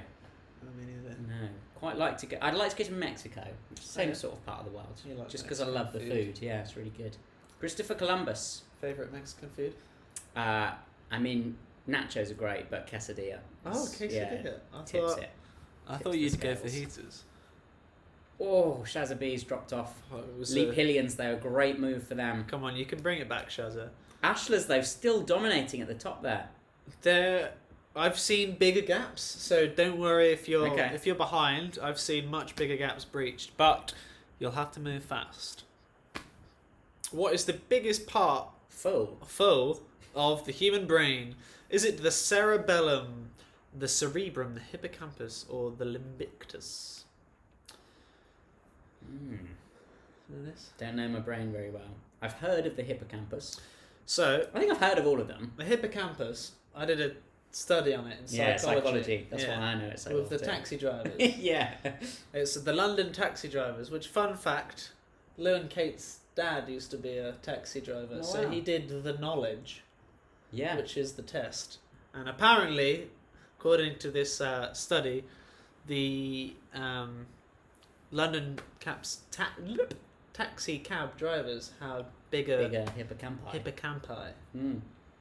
mean, either. no. Quite like to go. I'd like to go to Mexico, which is the same Yeah. sort of part of the world. You like Just because I love the Mexican food. Yeah, it's really good. Christopher Columbus. Favorite Mexican food? I mean, nachos are great, but quesadilla. Oh, is- quesadilla. I tips thought it. I Tips thought the you'd go for scales. heaters. Oh, Shazza B's dropped off. Oh, it was Leap a- Hillians, though, great move for them. Come on, you can bring it back, Shazza. Ashlers, though, still dominating at the top there. I've seen bigger gaps, so don't worry if you're Okay. behind. I've seen much bigger gaps breached, but you'll have to move fast. What is the biggest part full of the human brain? Is it the cerebellum, the cerebrum, the hippocampus, or the limbictus? Know this? Don't know my brain very well. I've heard of the hippocampus. So I think I've heard of all of them. the hippocampus, I did a study on it in Yeah, psychology. psychology. That's Yeah. why I know it so With well the too. taxi drivers. Yeah. It's the London taxi drivers, which, fun fact, Lou and Kate's dad used to be a taxi driver, Oh, so wow. he did the knowledge, Yeah. which is the test. And apparently, according to this study, the London taxi cab drivers have bigger hippocampi.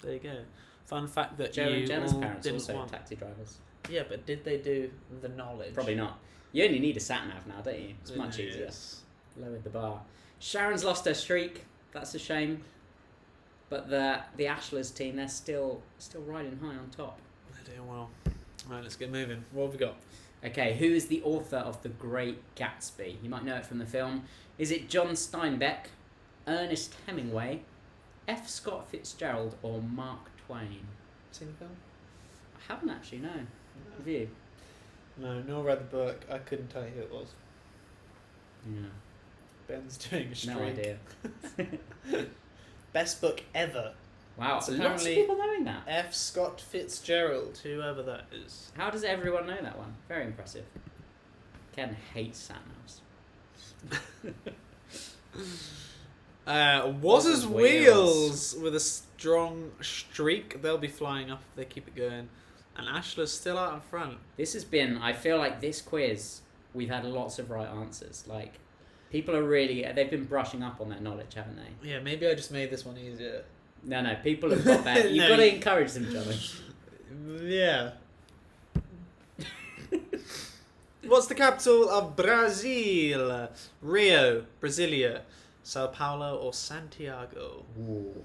There you go. Fun fact that Joe and Jenna's all parents didn't also want. taxi drivers. Yeah, but did they do the knowledge? Probably not. You only need a sat nav now, don't you? It's much easier. Yes. Lowered the bar. Sharon's lost her streak. That's a shame. But the Ashlers team, they're still riding high on top. They're doing well. Right, let's get moving. What have we got? Okay, who is the author of The Great Gatsby? You might know it from the film. Is it John Steinbeck, Ernest Hemingway, F. Scott Fitzgerald, or Mark Twain? Seen the film? I haven't actually, no. Have you? No, nor read the book. I couldn't tell you who it was. Yeah. Ben's doing a streak. No idea. Best book ever. Wow, It's lots of apparently people knowing that. F. Scott Fitzgerald, whoever that is. How does everyone know that one? Very impressive. Ken hates sat navs. Waz's Wheels with a strong streak. They'll be flying up if they keep it going. And Ashler's still out in front. This has been, I feel like this quiz, we've had lots of right answers. Like, people are really, they've been brushing up on their knowledge, haven't they? Yeah, maybe I just made this one easier. No, people have got that. You've No. got to encourage them, Johnny. Yeah. What's the capital of Brazil? Rio, Brasilia, Sao Paulo, or Santiago? Ooh.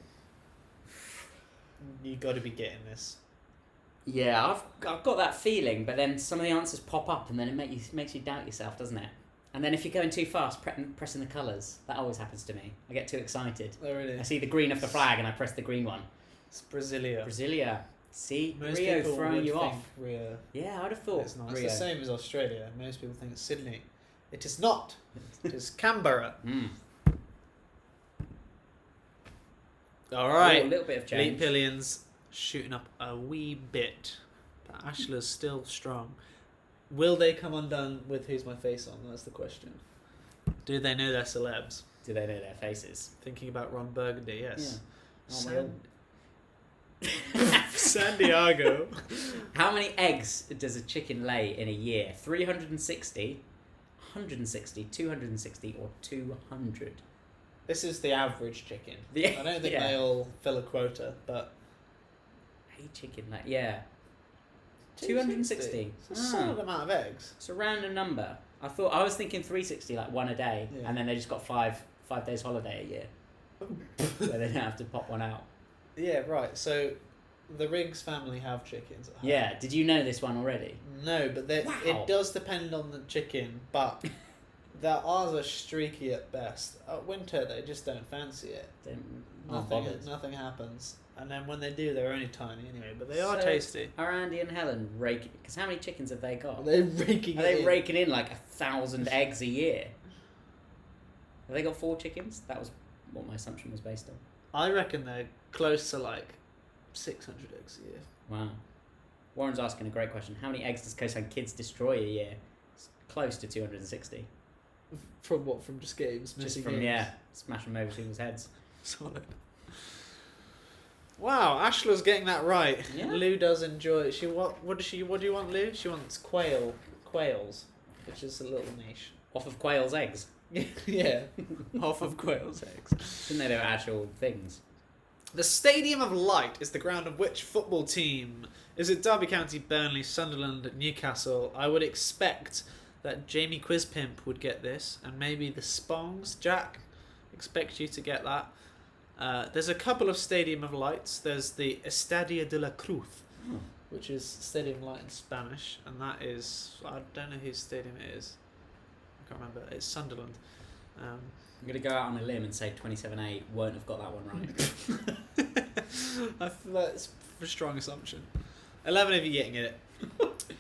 You got to be getting this. Yeah, I've got that feeling, but then some of the answers pop up and then it makes you doubt yourself, doesn't it? And then if you're going too fast, pressing the colours, that always happens to me. I get too excited. Oh, really? I see the green of the flag and I press the green one. It's Brasilia. Brasilia. See? Most Rio people throwing would you think off. Rio. Yeah, I would have thought It's not. Rio. It's the same as Australia. Most people think it's Sydney. It is not. It is Canberra. Mm. All right. Ooh, a little bit of change. Elite Pillions shooting up a wee bit. But Ashler's still strong. Will they come undone with Who's My Face On? That's the question. Do they know their celebs? Do they know their faces? Thinking about Ron Burgundy, yes. Yeah. San Diego. How many eggs does a chicken lay in a year? 360, 160, 260, or 200? This is the average chicken. Yeah, I don't think yeah. they all fill a quota, but A chicken lay, yeah. 260. It's a solid amount of eggs. It's a random number. I was thinking 360, like one a day, Yeah. and then they just got five days holiday a year, where they don't have to pop one out. Yeah, right. So the Riggs family have chickens at home. Yeah, did you know this one already? No, but Wow. it does depend on the chicken, but ours are streaky at best. At winter, they just don't fancy it. Not bothered. Nothing happens. And then when they do, they're only tiny anyway, but they are So, tasty. Are Andy and Helen raking? Because how many chickens have they got? They're raking Are they raking in like 1,000 eggs a year? Have they got 4 chickens? That was what my assumption was based on. I reckon they're close to like 600 eggs a year. Wow. Warren's asking a great question. How many eggs does Coastline Kids destroy a year? It's close to 260. From what? From just games? Just Missing from, games? yeah, smash them over people's heads. Solid. Wow, Ashler's getting that right. Yeah. Lou does enjoy. What do you want, Lou? She wants quails, which is a little niche. Off of quail's eggs. Yeah, off of quail's eggs. Didn't know they were actual things. The Stadium of Light is the ground of which football team? Is it Derby County, Burnley, Sunderland, Newcastle? I would expect that Jamie Quizpimp would get this, and maybe the Spongs. Jack, expect you to get that. There's a couple of Stadium of Lights. There's the Estadio de la Cruz, which is Stadium Light in Spanish, and that is, I don't know whose stadium it is. I can't remember. It's Sunderland. I'm going to go out on a limb and say 27A won't have got that one right. I feel that's a strong assumption. 11 of you getting it.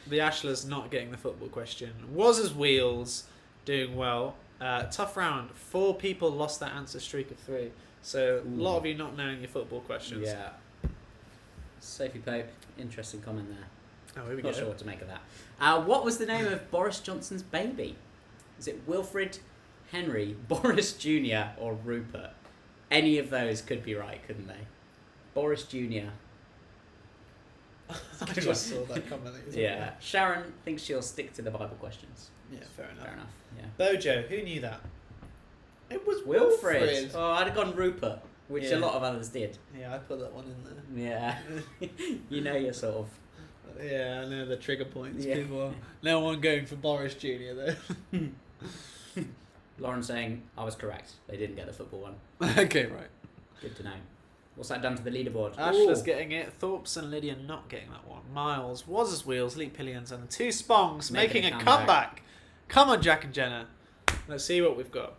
The Ashlers not getting the football question. Waz's Wheels doing well. Tough round. 4 people lost that answer streak of 3. So a lot of you not knowing your football questions. Yeah. Sophie Pope, interesting comment there. Oh, here we Not go. sure what to make of that. What was the name of Boris Johnson's baby? Is it Wilfred, Henry, Boris Jr. or Rupert? Any of those could be right, couldn't they? Boris Jr. I just saw that comment. Yeah. Sharon thinks she'll stick to the Bible questions. Yeah, fair enough. Fair enough. Yeah. Bojo, who knew that? It was Wilfred. Oh, I'd have gone Rupert, which a Yeah. lot of others did. Yeah, I put that one in there. Yeah. You know you're sort of. Yeah, I know the trigger points. Yeah. People are, no one going for Boris Jr. though. Lauren saying I was correct. They didn't get the football one. Okay, right. Good to know. What's that done to the leaderboard? Ashler's Ooh. getting it. Thorpe's and Lydia not getting that one. Miles, Waz's wheels, Leap Pillions, and the two Spongs making a comeback. Come on, Jack and Jenna. Let's see what we've got.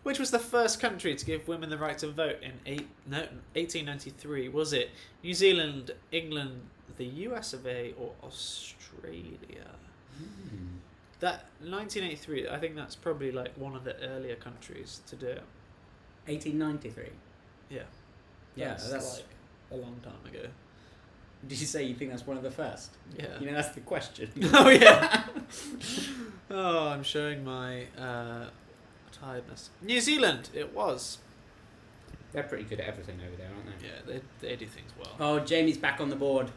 Which was the first country to give women the right to vote in 1893? Was it New Zealand, England, the US of A, or Australia? That 1983, I think that's probably like one of the earlier countries to do it. 1893. Yeah. Yeah, That's that's. like a long time ago. Did you say you think that's one of the first? Yeah. You know, that's the question. Oh, yeah. Oh, I'm showing my tiredness. New Zealand, it was. They're pretty good at everything over there, aren't they? Yeah, they do things well. Oh, Jamie's back on the board.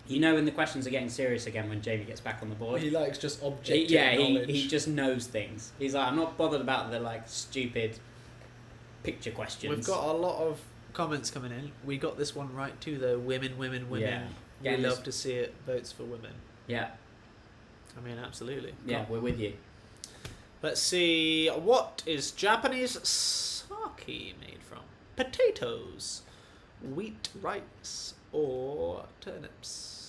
You know when the questions are getting serious again when Jamie gets back on the board. He likes just objective knowledge. he just knows things. He's like, I'm not bothered about the like stupid picture questions. We've got a lot of comments coming in. We got this one right too, though. Women. Yeah. We Yeah, love to see it. Votes for women. Yeah, I mean, absolutely. yeah, we're with you. Let's see. What is Japanese sake made from? Potatoes, wheat, rice, or turnips?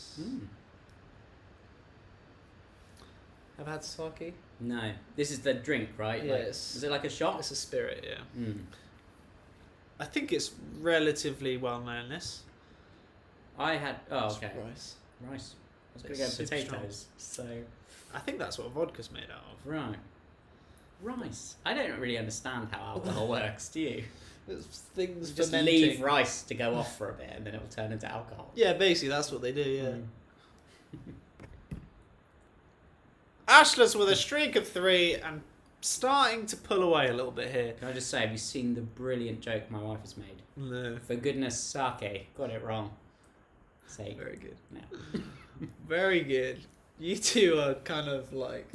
Have had sake? No, this is the drink, right? Like, Yes. is it like a shot? It's a spirit, yeah. Mm. I think it's relatively well known. This. I had. Oh, It's okay. rice. Rice. I was going It's to go super potatoes. So I think that's what vodka's made out of. right. Rice. I don't really understand how alcohol works. Do you? It's things Just fermenting. leave rice to go off for a bit, and then it will turn into alcohol. Yeah, basically that's what they do. Yeah. Mm. Ashler's with a streak of 3 and starting to pull away a little bit here. Can I just say, have you seen the brilliant joke my wife has made? No. For goodness sake, got it wrong. Say. Very good. No. Very good. You two are kind of like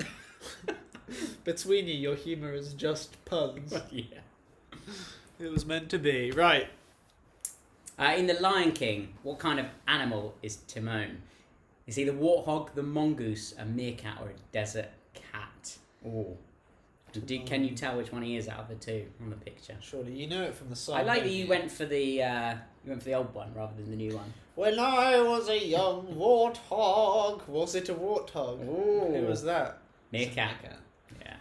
between you. Your humor is just puns. Yeah. It was meant to be. Right. In The Lion King, what kind of animal is Timon? Is he the warthog, the mongoose, a meerkat, or a desert cat? Oh. Can you tell which one he is out of the two on the picture? Surely you know it from the song. I like that don't you went for the old one rather than the new one. When I was a young warthog. Was it a warthog? Ooh. Who was that? Meerkat. Yeah.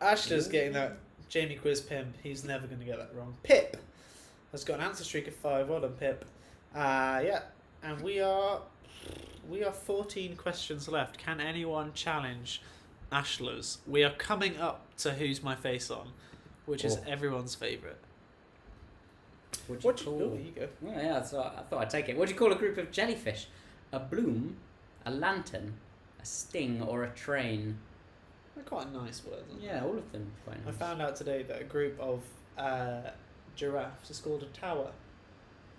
Ashler's getting that Jamie Quiz pimp. He's never going to get that wrong. Pip has got an answer streak of 5. Well done, Pip. Yeah, and we are 14 questions left. Can anyone challenge Ashler's? We are coming up to Who's My Face On, which is everyone's favourite. What do you call? Oh, you go. Well, yeah, so I thought I'd take it. What do you call a group of jellyfish? A bloom, a lantern, a sting, or a train? They're quite nice words. Aren't Yeah, all of them quite they? I nice. found out today that a group of giraffes is called a tower.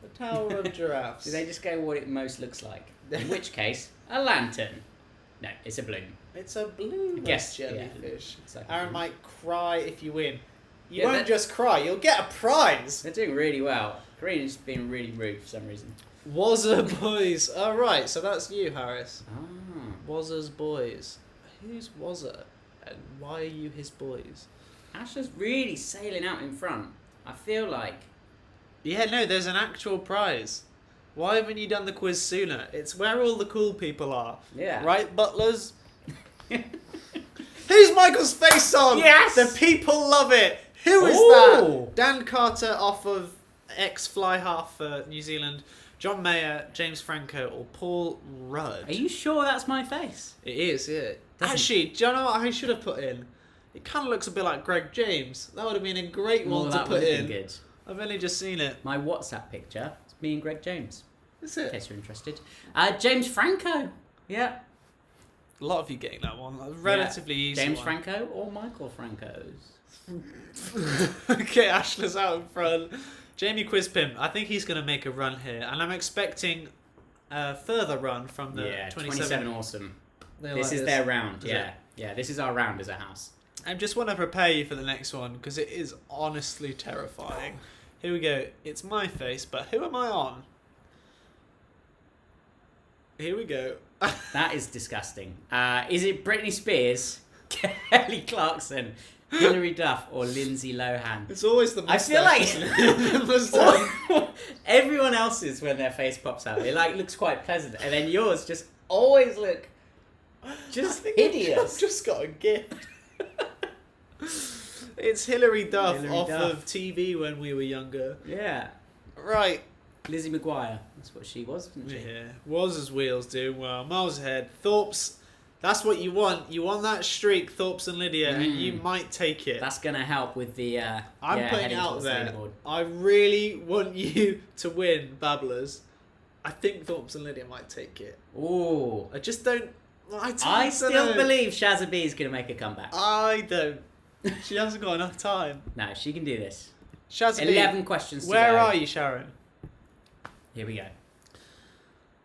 The tower of giraffes. Do they just go what it most looks like? In which case, a lantern. No, it's a bloom. It's a blue Guess, jellyfish. It's like a Aaron bloom. might cry if you win. You Yeah, won't that- just cry, you'll get a prize! They're doing really well. Korean's being really rude for some reason. Wazza Boys. Alright, so that's you, Harris. Ah. Wazza's Boys. Who's Wazza? And why are you his boys? Asher's really sailing out in front. I feel like. Yeah, no, there's an actual prize. Why haven't you done the quiz sooner? It's where all the cool people are. Yeah. Right, butlers? Who's Michael's face on? Yes! The people love it! Who is Ooh. that? Dan Carter off of ex-fly half for New Zealand, John Mayer, James Franco, or Paul Rudd? Are you sure that's my face? It is, yeah. Doesn't- Actually, do you know what I should have put in? It kind of looks a bit like Greg James. That would have been a great one to that put would have in. been good. I've only just seen it. My WhatsApp picture is me and Greg James, That's in it. case you're interested. James Franco. Yeah. A lot of you getting that one. A relatively easy James one. Franco or Michael Franco's? Okay, Ashley's out in front. Jamie Quizpimp, I think he's going to make a run here, and I'm expecting a further run from the 27 awesome. They This like is their round, yeah. Yeah, this is our round as a house. I just want to prepare you for the next one, because it is honestly terrifying. Here we go. It's my face, but who am I on? Here we go. That is disgusting. Is it Britney Spears, Kelly Clarkson, Hilary Duff, or Lindsay Lohan? It's always the mustache. I feel like everyone else's, when their face pops out, it like looks quite pleasant, and then yours just always look just hideous. I've just got a gift. It's Hilary Duff of TV when we were younger. Yeah. Right. Lizzie McGuire. That's what she was, wasn't she? Yeah. Was as wheels doing well. Miles ahead. Thorpe's. That's what you want. You want that streak, Thorpe's and Lydia, and you might take it. That's going to help with the. I'm putting out there. I really want you to win, Babblers. I think Thorpe's and Lydia might take it. Ooh. I just don't. I still believe Shazza B is going to make a comeback. I don't. She hasn't got enough time. No, she can do this. Shazza B, 11 questions to where go. are you, Sharon? Here we go.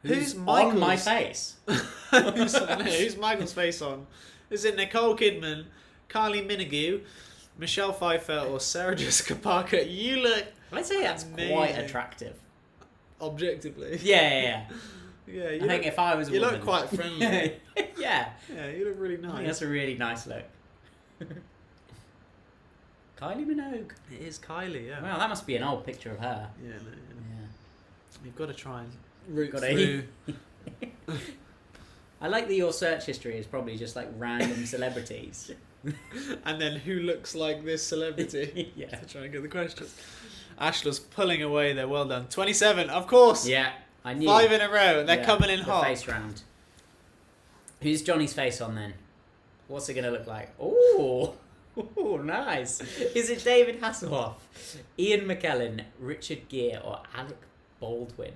Who's on my face? Who's Michael's face on? Is it Nicole Kidman, Kylie Minogue, Michelle Pfeiffer, or Sarah Jessica Parker? You look I'd say that's amazing. quite attractive. Objectively. Yeah. Yeah, I think if I was a you woman... look quite friendly. Yeah. Yeah, you look really I think nice. that's a really nice look. Kylie Minogue. It is Kylie, yeah. Wow, that must be an old picture of her. Yeah, no, Yeah. you've got to try and root Gotta through. I like that your search history is probably just like random celebrities. And then who looks like this celebrity? Yeah. To try and get the questions. Ashla's pulling away there. Well done. 27, of course. Yeah, I knew. 5 in a row. They're coming in the hot. face round. Who's Johnny's face on then? What's it going to look like? Ooh, nice. Is it David Hasselhoff, Ian McKellen, Richard Gere, or Alec Baldwin?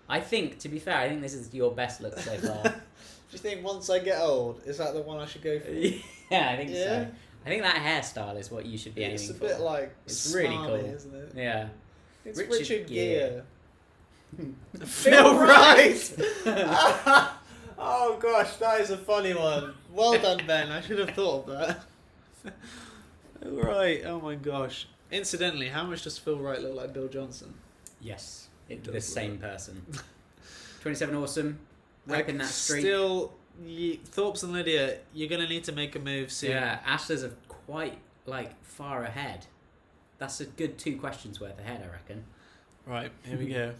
I think, to be fair, I think this is your best look so far. Do you think once I get old, is that the one I should go for? Yeah, I think so. I think that hairstyle is what you should be aiming for. It's a bit like it's really smarmy, cool, isn't it? Yeah. It's Richard Gere. Phil Wright! Oh gosh, that is a funny one. Well done, Ben. I should have thought of that. Right, oh my gosh. Incidentally, how much does Phil Wright look like Bill Johnson? Yes, the same person. 27 awesome. Repping that streak. Still, Thorpe's and Lydia, you're going to need to make a move soon. Yeah, Ashla's are quite far ahead. That's a good 2 questions worth ahead, I reckon. Right, here we go.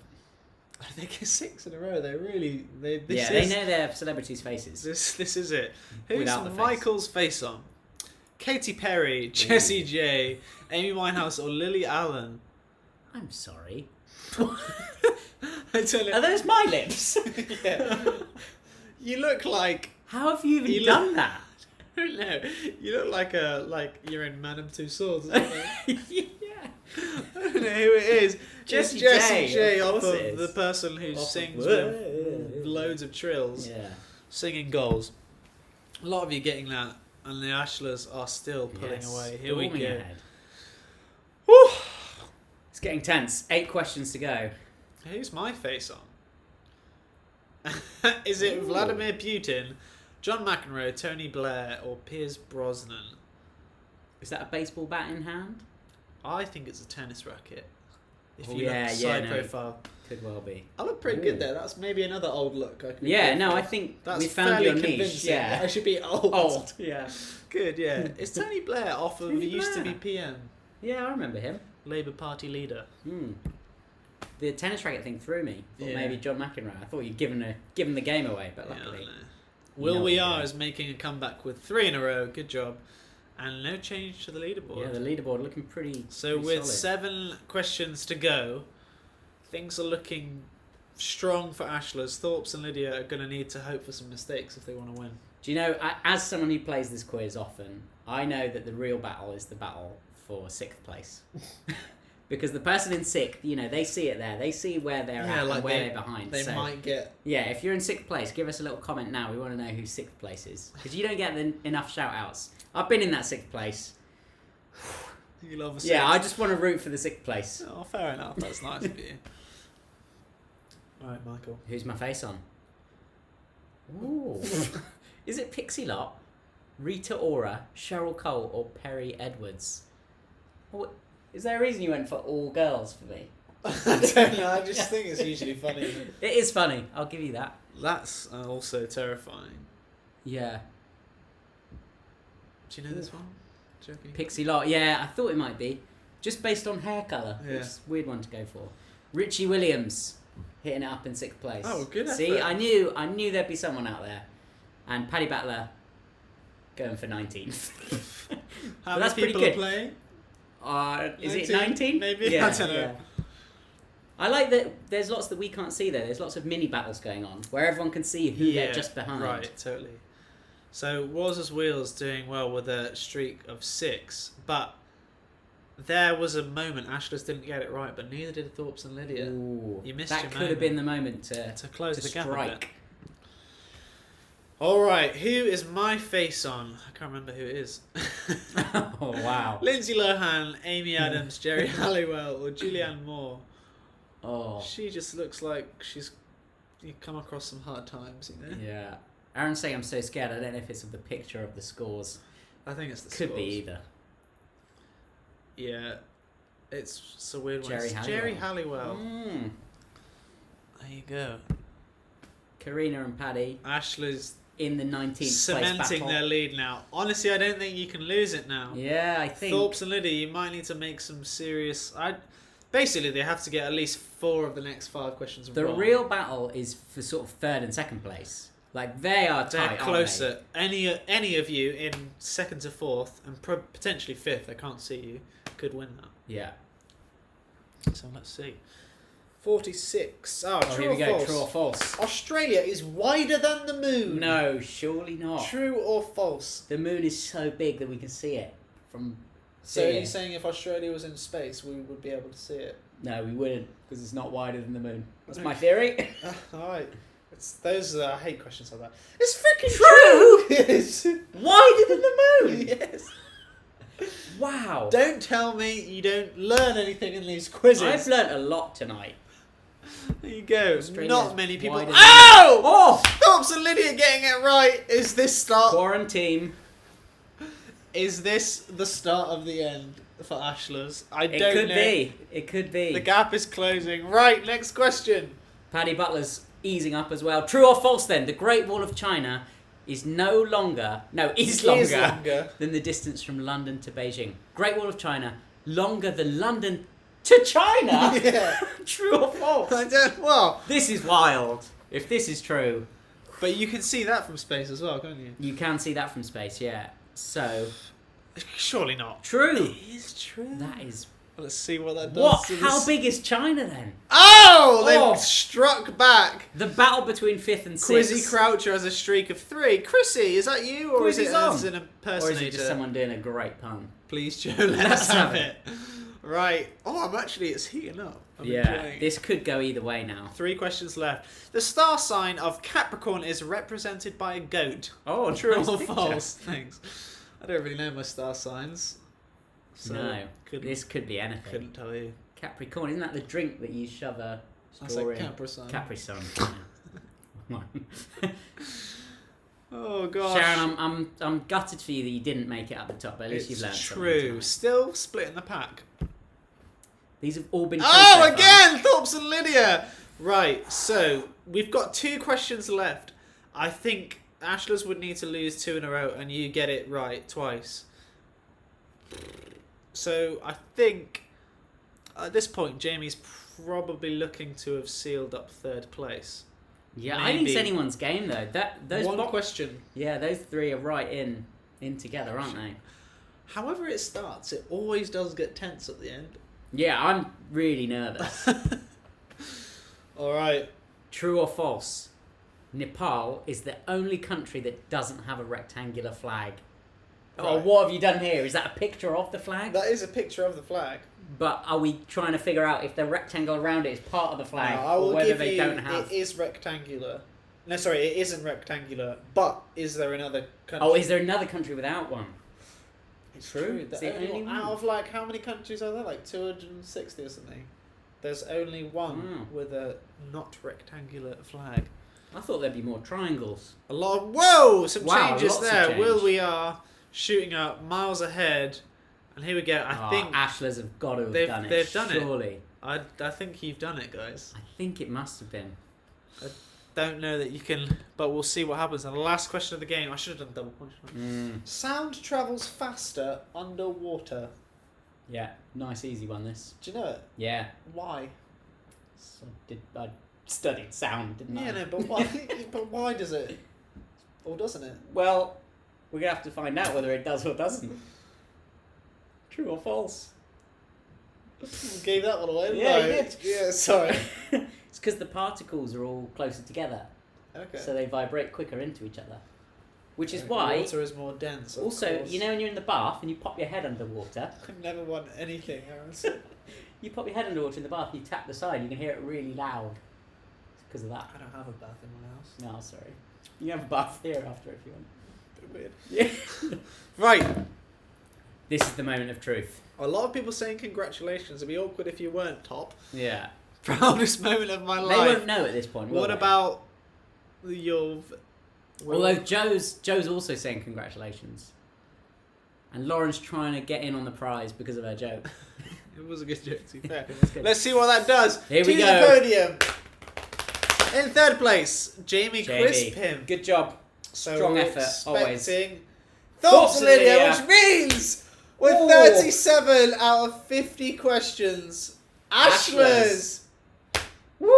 I think it's 6 in a row. They really... They know their celebrities' faces. This is it. Who's Without the Michael's face on? Katy Perry, Jessie J, Amy Winehouse, or Lily Allen? I'm sorry. I tell you, Are those my lips? yeah. You look like... How have you even done that? I don't know. You look like you're in Man of Two Swords. Yeah. I don't know who it is. Jessie Jessie J, J of off course of it is. the person who Off sings of- with loads of trills, Yeah. singing goals. A lot of you getting that, and the Ashlers are still pulling away. Here we storming go. ahead. Woo! It's getting tense. 8 questions to go. Who's my face on? Is it Vladimir Putin, John McEnroe, Tony Blair, or Piers Brosnan? Is that a baseball bat in hand? I think it's a tennis racket. If Oh, you look side profile. Could well be. I look pretty good there. That's maybe another old look. I can Yeah, go no, for. I think That's we found fairly your niche. convincing. Yeah. I should be old. Old, yeah. Good, yeah. It's Tony Blair off of Tony used to be Blair. PM, Yeah, I remember him. Labour Party leader. The tennis racket thing threw me. Thought Yeah. maybe John McEnroe. I thought you'd given the game away, but Yeah, luckily. I know. Will No We idea. Are is making a comeback with 3 in a row. Good job. And no change to the leaderboard. Yeah, the leaderboard looking pretty. So pretty with solid. 7 questions to go, things are looking strong for Ashlers. Thorpe's and Lydia are going to need to hope for some mistakes if they want to win. Do you know, as someone who plays this quiz often, I know that the real battle is the battle for 6th place. Because the person in 6th, they see it there. They see where they're at and where they're behind. They might get... Yeah, if you're in 6th place, give us a little comment now. We want to know who 6th place is. Because you don't get enough shout-outs. I've been in that 6th place. You love a sixth. Yeah, I just want to root for the 6th place. Oh, fair enough. That's nice of you. Right, Michael. Who's my face on? Ooh. Is it Pixie Lott, Rita Ora, Cheryl Cole, or Perry Edwards? What, is there a reason you went for all girls for me? I don't know. I just think it's usually funny. It is funny. I'll give you that. That's also terrifying. Yeah. Do you know this one? Joking. Pixie Lott. Yeah, I thought it might be. Just based on hair colour. Yeah. It's a weird one to go for. Richie Williams hitting it up in 6th place. Oh, good effort. See, I knew there'd be someone out there. And Paddy Battler going for 19th. How that's many pretty people good. are playing? Is it 19? Maybe? Yeah, I don't know. yeah. I like that there's lots that we can't see there. There's lots of mini battles going on where everyone can see who they're just behind. Right, totally. So, Waz's Wheels doing well with a streak of 6, but there was a moment Ashlers didn't get it right, but neither did Thorpes and Lydia. Ooh, You missed that your could have moment been the moment to close to the gap a strike. bit. Alright, who is my face on? I can't remember who it is. Oh, wow. Lindsay Lohan, Amy Adams, Jerry Halliwell, or Julianne Moore. Oh. She just looks like she's come across some hard times, you know? Yeah. Aaron's saying I'm so scared. I don't know if it's of the picture of the scores. I think it's the Could scores. be either. Yeah. It's a weird one. Jerry It's Halliwell. Jerry Halliwell. Mm. There you go. Karina and Paddy Ashley's in the 19th place cementing battle. their lead now. Honestly, I don't think you can lose it now. Yeah, I think. Thorpes and Lydia, you might need to make some serious... Basically, they have to get at least 4 of the next 5 questions The wrong. real battle is for sort of 3rd and 2nd place. Like, they are tight, They're aren't closer. Any of you in 2nd to 4th, and potentially 5th, I can't see you, could win that. they? Yeah. So let's see. 46. Oh, Oh, true here we or go. false? True or false? Australia is wider than the moon. No, surely not. True or false? The moon is so big that we can see it from. So here. you're saying if Australia was in space, we would be able to see it? No, we wouldn't, because it's not wider than the moon. That's my theory. Alright. I hate questions like that. It's freaking True! Yes. Wider than the moon! Yes. Wow. Don't tell me you don't learn anything in these quizzes. I've learnt a lot tonight. There you go. Australia's Not many people. wider than- Oh! Oh! Thorpes and Lydia getting it right. Is this start? Quarantine. Is this the start of the end for Ashlers? I It don't could know. be. It could be. The gap is closing. Right, next question. Paddy Butler's easing up as well. True or false then? The Great Wall of China is longer than the distance from London to Beijing. Great Wall of China, longer than London to China? Yeah. True or false? I don't. Well, This is wild. If this is true, but you can see that from space as well, can't you? you can see that from space, yeah. So, Surely not. true. It is true. That is... Let's see what that does. What? to How this- big is China then? Oh! They've Oh. struck back. The battle between 5th and 6th. Quizzy Croucher has a streak of 3. Chrissy, is that you or is it Quizzy's on. as an Or impersonator? is it just someone doing a great pun? Please, Joe, let us have it. Right. Oh, it's heating up. I'm enjoying it. This could go either way now. 3 questions left. The star sign of Capricorn is represented by a goat. Oh, True nice or picture. false? Thanks. I don't really know my star signs. So No, couldn't, this could be anything. couldn't tell you. Capricorn, isn't that the drink that you shove a That's straw like in? Capri Sun. Capri Sun. Oh gosh. Sharon, I'm gutted for you that you didn't make it at the top, but at least you've learned something true. tonight. Still splitting the pack. These have all been true Oh, so far. again! Thorpes and Lydia! Right, so we've got 2 questions left. I think Ashlers would need to lose 2 in a row and you get it right twice. So I think at this point Jamie's probably looking to have sealed up 3rd place. Yeah, I think it's Maybe. anyone's game though. Those One question. Yeah, those 3 are right in together, aren't they? However it starts, it always does get tense at the end. Yeah, I'm really nervous. Alright. True or false? Nepal is the only country that doesn't have a rectangular flag. Oh, Right. what have you done here? Is that a picture of the flag? That is a picture of the flag. But are we trying to figure out if the rectangle around it is part of the flag, No, I will or whether give they you, don't have? it is rectangular. No, sorry, it isn't rectangular. But is there another country? Oh, is there another country without one? It's True. The It's the only only one. Out one. of like how many countries are there? Like 260 or something. There's only one with a not rectangular flag. I thought there'd be more triangles. A lot. Whoa! Some Wow, changes lots of there. change. Will we are shooting up miles ahead, and here we go. I think Ashlers have got to have they've- done it. they've done it. Surely. I think you've done it, guys. I think it must have been. Don't know that you can, but we'll see what happens. And the last question of the game. I should have done double punishment. Sound travels faster underwater. Yeah, nice easy one. This. Do you know it? Yeah. Why? So I studied sound, didn't I? Yeah, no, but why? But why does it? Or doesn't it? Well, we're gonna have to find out whether it does or doesn't. True or false? Gave that one away. Yeah, no. you did. Yeah, sorry. It's because the particles are all closer together, Okay. so they vibrate quicker into each other. Which is why. Water is more dense. Of Also, course. you know when you're in the bath and you pop your head underwater, I never want anything else. you pop your head underwater in the bath, you tap the side, you can hear it really loud. It's because of that. I don't have a bath in my house. No, sorry. You can have a bath here after if you want. Bit weird. Yeah. Right. This is the moment of truth. A lot of people saying congratulations. It'd be awkward if you weren't top. Yeah. Proudest moment of my They life. won't know at this point. Will What they? about your? Although Joe's also saying congratulations, and Lauren's trying to get in on the prize because of her joke. It was a good joke, to be fair. It was good. Let's see what that does. Here we to go. the podium. In third place, Jamie Crispin. Good job. So Strong we're effort, always. expecting Thoughts, Thoughts, Lydia, Lydia. which means with Ooh. 37 out of 50 questions, Ashlers. Woo!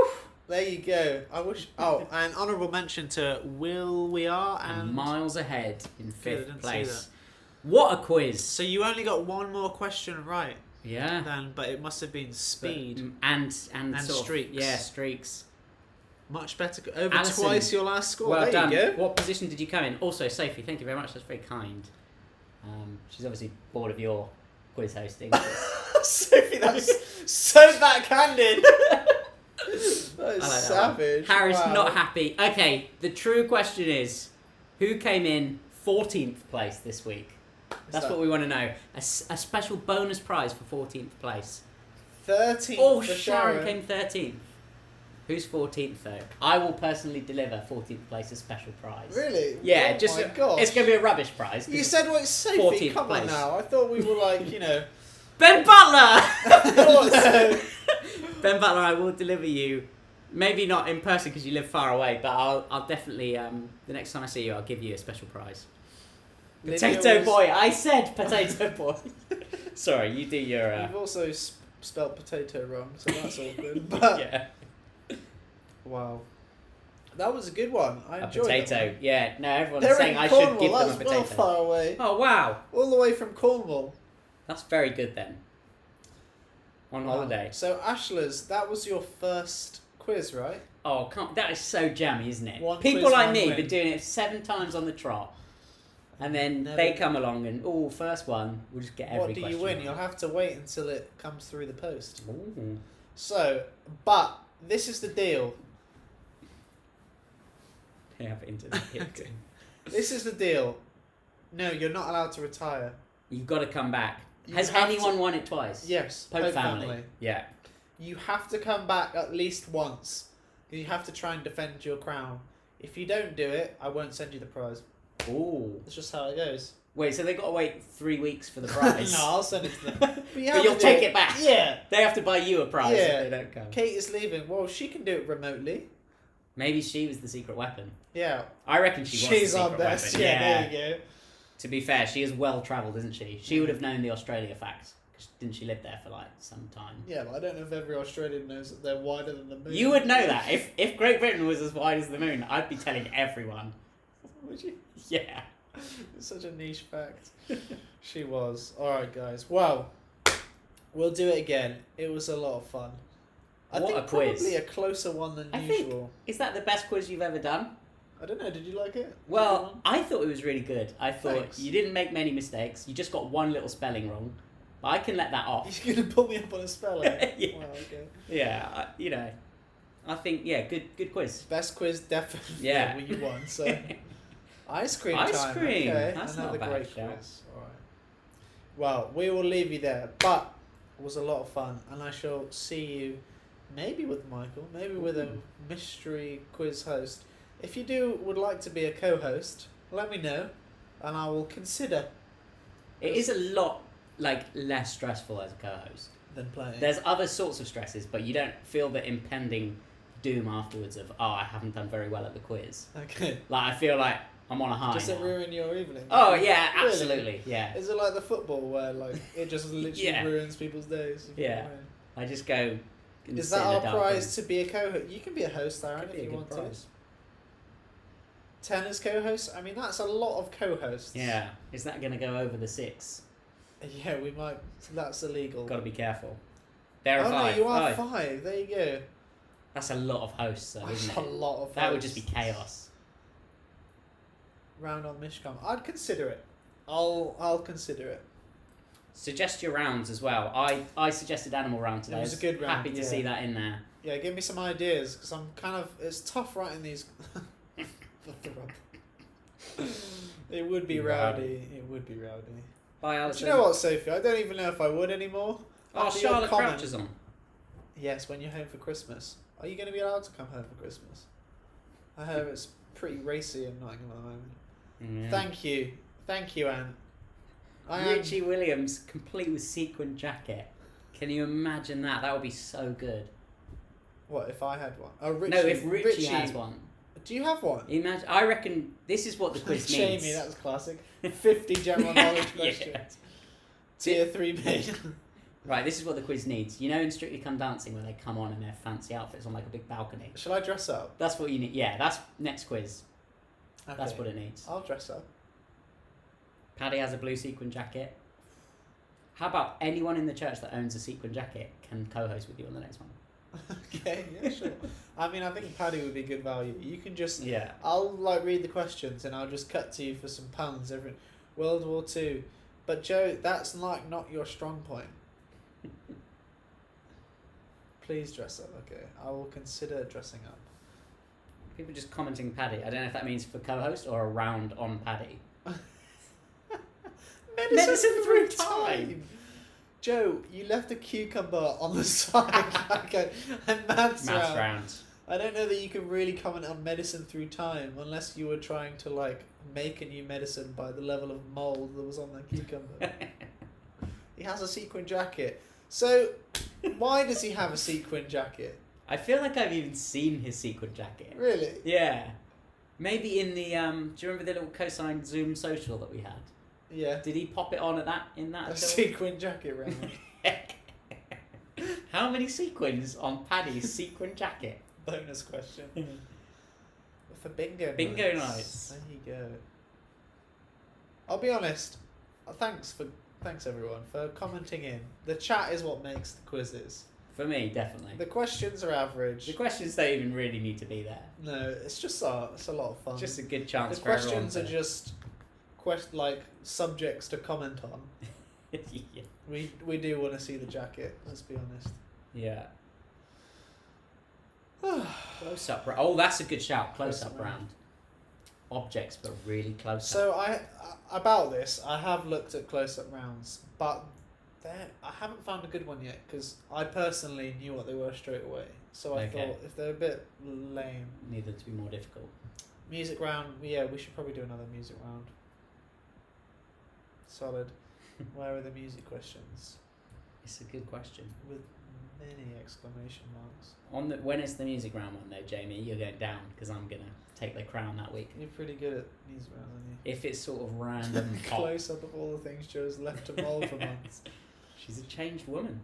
There you go. I wish. Oh, and honourable mention to Will We Are And and. miles ahead in Good, I fifth didn't see place. What a quiz! So you only got one more question right Yeah. then, but it must have been speed. And And sort of- streaks. Yeah, streaks. Much better. Over Alison, twice your last score. Well there done. you go. What position did you come in? Also, Sophie, thank you very much. That's very kind. She's obviously bored of your quiz hosting. Sophie, that's so backhanded. That is I like that one. savage. Harry's Wow. not happy. Okay, the true question is, who came in 14th place this week? That's what we want to know. A special bonus prize for 14th place. 13th Oh, for Sharon came 13th. Who's 14th though? I will personally deliver 14th place a special prize. Really? Yeah, Oh just my God. it's going to be a rubbish prize. 'cause You said what it's Sophie. 14th Come place. on now. I thought we were like, you know. Ben Butler! Of course. Ben Butler, I will deliver you. Maybe not in person because you live far away, but I'll definitely the next time I see you, I'll give you a special prize. Lydia Potato was- boy, I said potato boy. Sorry, you do your You've also spelled potato wrong, so that's all good. But yeah. wow, that was a good one. I A enjoyed potato. that one. Yeah, no, everyone's They're saying in I Cornwall. should give them a That's potato. well far away. Oh wow, All the way from Cornwall. that's very good then. On Wow. holiday. So Ashlers, that was your first quiz, right? Oh, that is so jammy, isn't it? One People quiz, like one me win. been doing it 7 times on the trot, and then Never- they come along and first one, we'll just get every What do you question win? right. You'll have to wait until it comes through the post. Ooh. So, but this is the deal. They have internet here Okay. too. This is the deal. No, you're not allowed to retire. You've got to come back. You Has have anyone to- won it twice? Yes, Pope family. Yeah. You have to come back at least once. You have to try and defend your crown. If you don't do it, I won't send you the prize. Ooh. That's just how it goes. Wait, so they got to wait 3 weeks for the prize? No, I'll send it to them. But, you have But you'll to do take it back. Yeah. They have to buy you a prize Yeah. if they don't come. Kate is leaving. Well, she can do it remotely. Maybe she was the secret weapon. Yeah. I reckon she was She's the our secret best. weapon. Yeah, there you go. To be fair, she is well travelled, isn't she? She would have known the Australia facts. 'Cause didn't she live there for like some time? Yeah, but I don't know if every Australian knows that they're wider than the moon. You would know that. If Great Britain was as wide as the moon, I'd be telling everyone. Would you? Yeah. It's such a niche fact. She was. Alright, guys. Well, we'll do it again. It was a lot of fun. I What think a quiz. probably a closer one than I think- usual. Is that the best quiz you've ever done? I don't know. Did you like it? Well, I thought it was really good. I thought Thanks. you didn't make many mistakes. You just got one little spelling wrong. But I can let that off. You're gonna pull me up on a spelling. Yeah. Wow, okay. Yeah, I think, good quiz. Best quiz, definitely. Yeah. You won. So, ice cream Ice time. cream. Okay. That's Another not bad, great shout. quiz. All right. Well, we will leave you there, but it was a lot of fun, and I shall see you maybe with Michael, maybe with a mystery quiz host. If you would like to be a co-host, let me know, and I will consider. It is a lot less stressful as a co-host than playing. There's other sorts of stresses, but you don't feel the impending doom afterwards of I haven't done very well at the quiz. Okay. I feel like I'm on a high. Does it now. ruin your evening? Oh yeah, Really? absolutely. Yeah. Is it like the football where it just literally ruins people's days? Yeah. I just go. Is that our prize to be a co-host? You can be a host, Aaron, if you want to. Tennis co-host? I mean, that's a lot of co-hosts. Yeah. Is that going to go over the 6? Yeah, we might. That's illegal. Got to be careful. There are 5. No, you are 5. There you go. That's a lot of hosts, though, isn't it? That's a lot of hosts. That would just be chaos. Round on Mishcom. I'd consider it. I'll consider it. Suggest your rounds as well. I suggested animal round today. It was a good round. Happy to see that in there. Yeah, give me some ideas, because I'm it's tough writing these. It would be rowdy. It would be rowdy. Bye, Alison. Do you know what, Sophie? I don't even know if I would anymore. Oh, Charlotte Crouch is on. Yes, when you're home for Christmas. Are you going to be allowed to come home for Christmas? I heard it's pretty racy in Nottingham at the moment. Yeah. Thank you, Anne. Richie Williams, complete with sequin jacket. Can you imagine that? That would be so good. What, if I had one? Oh, Richie. No, if Richie has one. Do you have one? Imagine. I reckon this is what the quiz needs. Jamie, that was classic. 50 general knowledge questions. Tier 3B. Right, this is what the quiz needs. You know in Strictly Come Dancing where they come on in their fancy outfits on a big balcony? Shall I dress up? That's what you need. Yeah, that's next quiz. Okay. That's what it needs. I'll dress up. Paddy has a blue sequin jacket. How about anyone in the church that owns a sequin jacket can co-host with you on the next one? Okay, yeah, sure. I mean, I think Paddy would be good value. You can just... Yeah. I'll, read the questions and I'll just cut to you for some puns. World War II. But, Joe, that's, not your strong point. Please dress up, okay? I will consider dressing up. People just commenting Paddy. I don't know if that means for co-host or a round on Paddy. Medicine through time. Joe, you left a cucumber on the side. Okay, and maths round. I don't know that you can really comment on medicine through time unless you were trying to make a new medicine by the level of mold that was on that cucumber. He has a sequin jacket. So, why does he have a sequin jacket? I feel like I've even seen his sequin jacket. Really? Yeah. Maybe in the do you remember the little Coastline Zoom social that we had? Yeah. Did he pop it on in that? A sequin jacket round. How many sequins on Paddy's sequin jacket? Bonus question. For bingo nights. Bingo nights. There you go. I'll be honest. Thanks everyone for commenting in. The chat is what makes the quizzes. For me, definitely. The questions are average. The questions don't even really need to be there. No, it's just it's a lot of fun. Just a good chance the for everyone questions are just subjects to comment on. Yeah. We do want to see the jacket, let's be honest. Yeah. Close up. Oh, that's a good shout. Close up round. Objects, but really close up. So about this, I have looked at close up rounds, but I haven't found a good one yet because I personally knew what they were straight away. So I thought if they're a bit lame, need them to be more difficult. Music round, yeah, we should probably do another music round. Solid. Where are the music questions? It's a good question. With many exclamation marks. When is the music round one though, Jamie? You're going down because I'm gonna take the crown that week. You're pretty good at music rounds, aren't you? If it's sort of random, close up of all the things Joe's left to mould for months. She's a changed woman.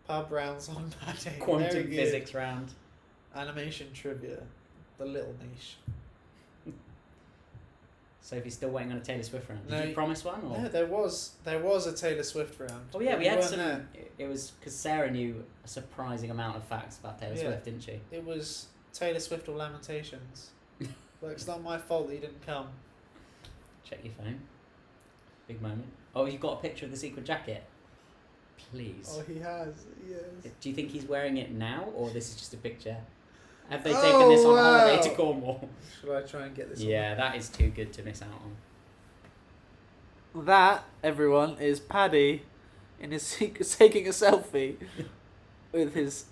Pub rounds on Paddy. Quantum physics round. Animation trivia. The little niche. Sophie's still waiting on a Taylor Swift round. Did No, you promise one? Or? No, there was a Taylor Swift round. Oh yeah, we had some. There. It was because Sarah knew a surprising amount of facts about Taylor Swift, didn't she? It was Taylor Swift or Lamentations. It's not my fault that you didn't come. Check your phone. Big moment. Oh, you got a picture of the sequin jacket? Please. Oh, he has. Yes. Do you think he's wearing it now, or this is just a picture? Have they taken this on holiday to Cornwall? Should I try and get this? Yeah, that is too good to miss out on. That, everyone, is Paddy in his taking a selfie with his.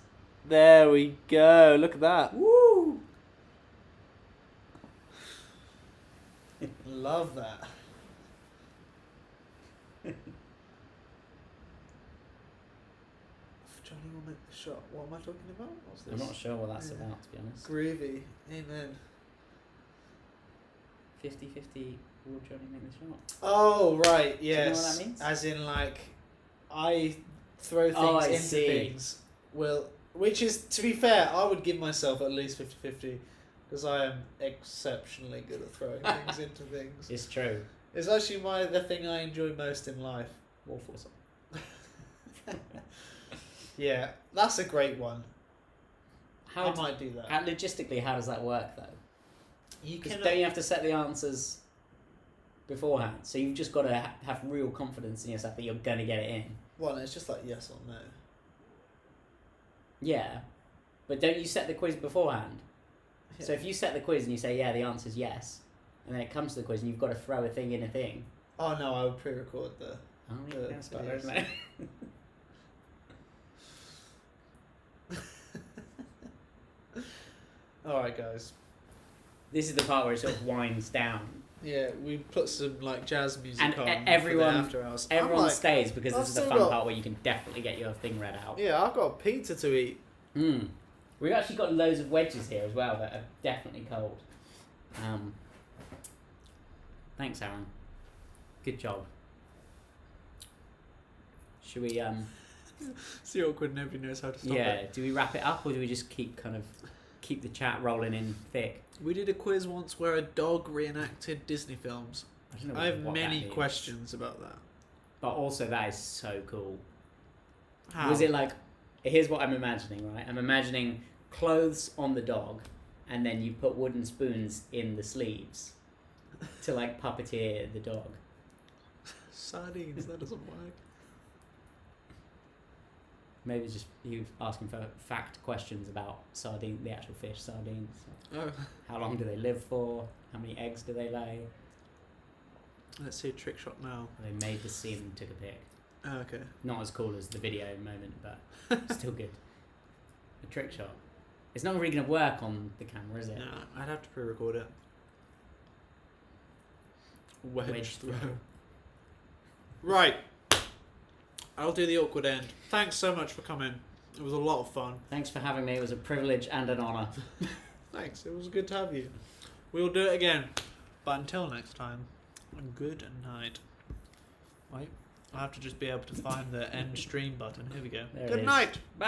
There we go. Look at that. Woo! Love that. Johnny will make the shot. What am I talking about? What's this? I'm not sure what that's about, to be honest. Groovy. Amen. 50-50, will Johnny make the shot? Oh, right. Do you know Yes. what that means? As in, like, I throw things Oh, I into see. things. Well, which is, to be fair, I would give myself at least 50-50 because I am exceptionally good at throwing things into things. It's true. It's actually the thing I enjoy most in life. Waffles. Yeah, that's a great one. How I might do that. logistically, how does that work though? You Because can. don't you have to set the answers beforehand? So you've just got to have real confidence in yourself that you're going to get it in. Well, it's just like yes or no. Yeah, but don't you set the quiz beforehand? Yeah. So if you set the quiz and you say, yeah, the answer's yes, and then it comes to the quiz and you've got to throw a thing in a thing. Oh no, I would pre-record the. Oh, yeah, that's better, yes. isn't it? Alright, guys. This is the part where it sort of winds down. Yeah, we put some like jazz music And on. everyone- for the after hours. Everyone I'm like, stays because I've this is the still fun got- part where you can definitely get your thing read out. Yeah, I've got pizza to eat. We've actually got loads of wedges here as well that are definitely cold. Thanks, Aaron. Good job. Should we It's the awkward. Nobody knows how to stop yeah, it. do we wrap it up or do we just keep the chat rolling in thick? We did a quiz once where a dog reenacted Disney films. I don't know I have what that many means. questions about that. But also that is so cool. How? Was it like, here's what I'm imagining, right? I'm imagining clothes on the dog and then you put wooden spoons in the sleeves to like puppeteer the dog. Sardines? That doesn't work. Maybe just you asking for fact questions about sardine, the actual fish, sardines. Oh, How long do they live for? How many eggs do they lay? let's see a trick shot now. They made the scene and took a pic. Oh, okay. Not as cool as the video moment, but still good. A trick shot. It's not really going to work on the camera, is it? No, I'd have to pre-record it. Wedge throw. Right. I'll do the awkward end. Thanks so much for coming. It was a lot of fun. Thanks for having me. It was a privilege and an honour. Thanks. It was good to have you. We'll do it again. But until next time, good night. Wait, I have to just be able to find the end stream button. Here we go. There it Good is. night. Bye.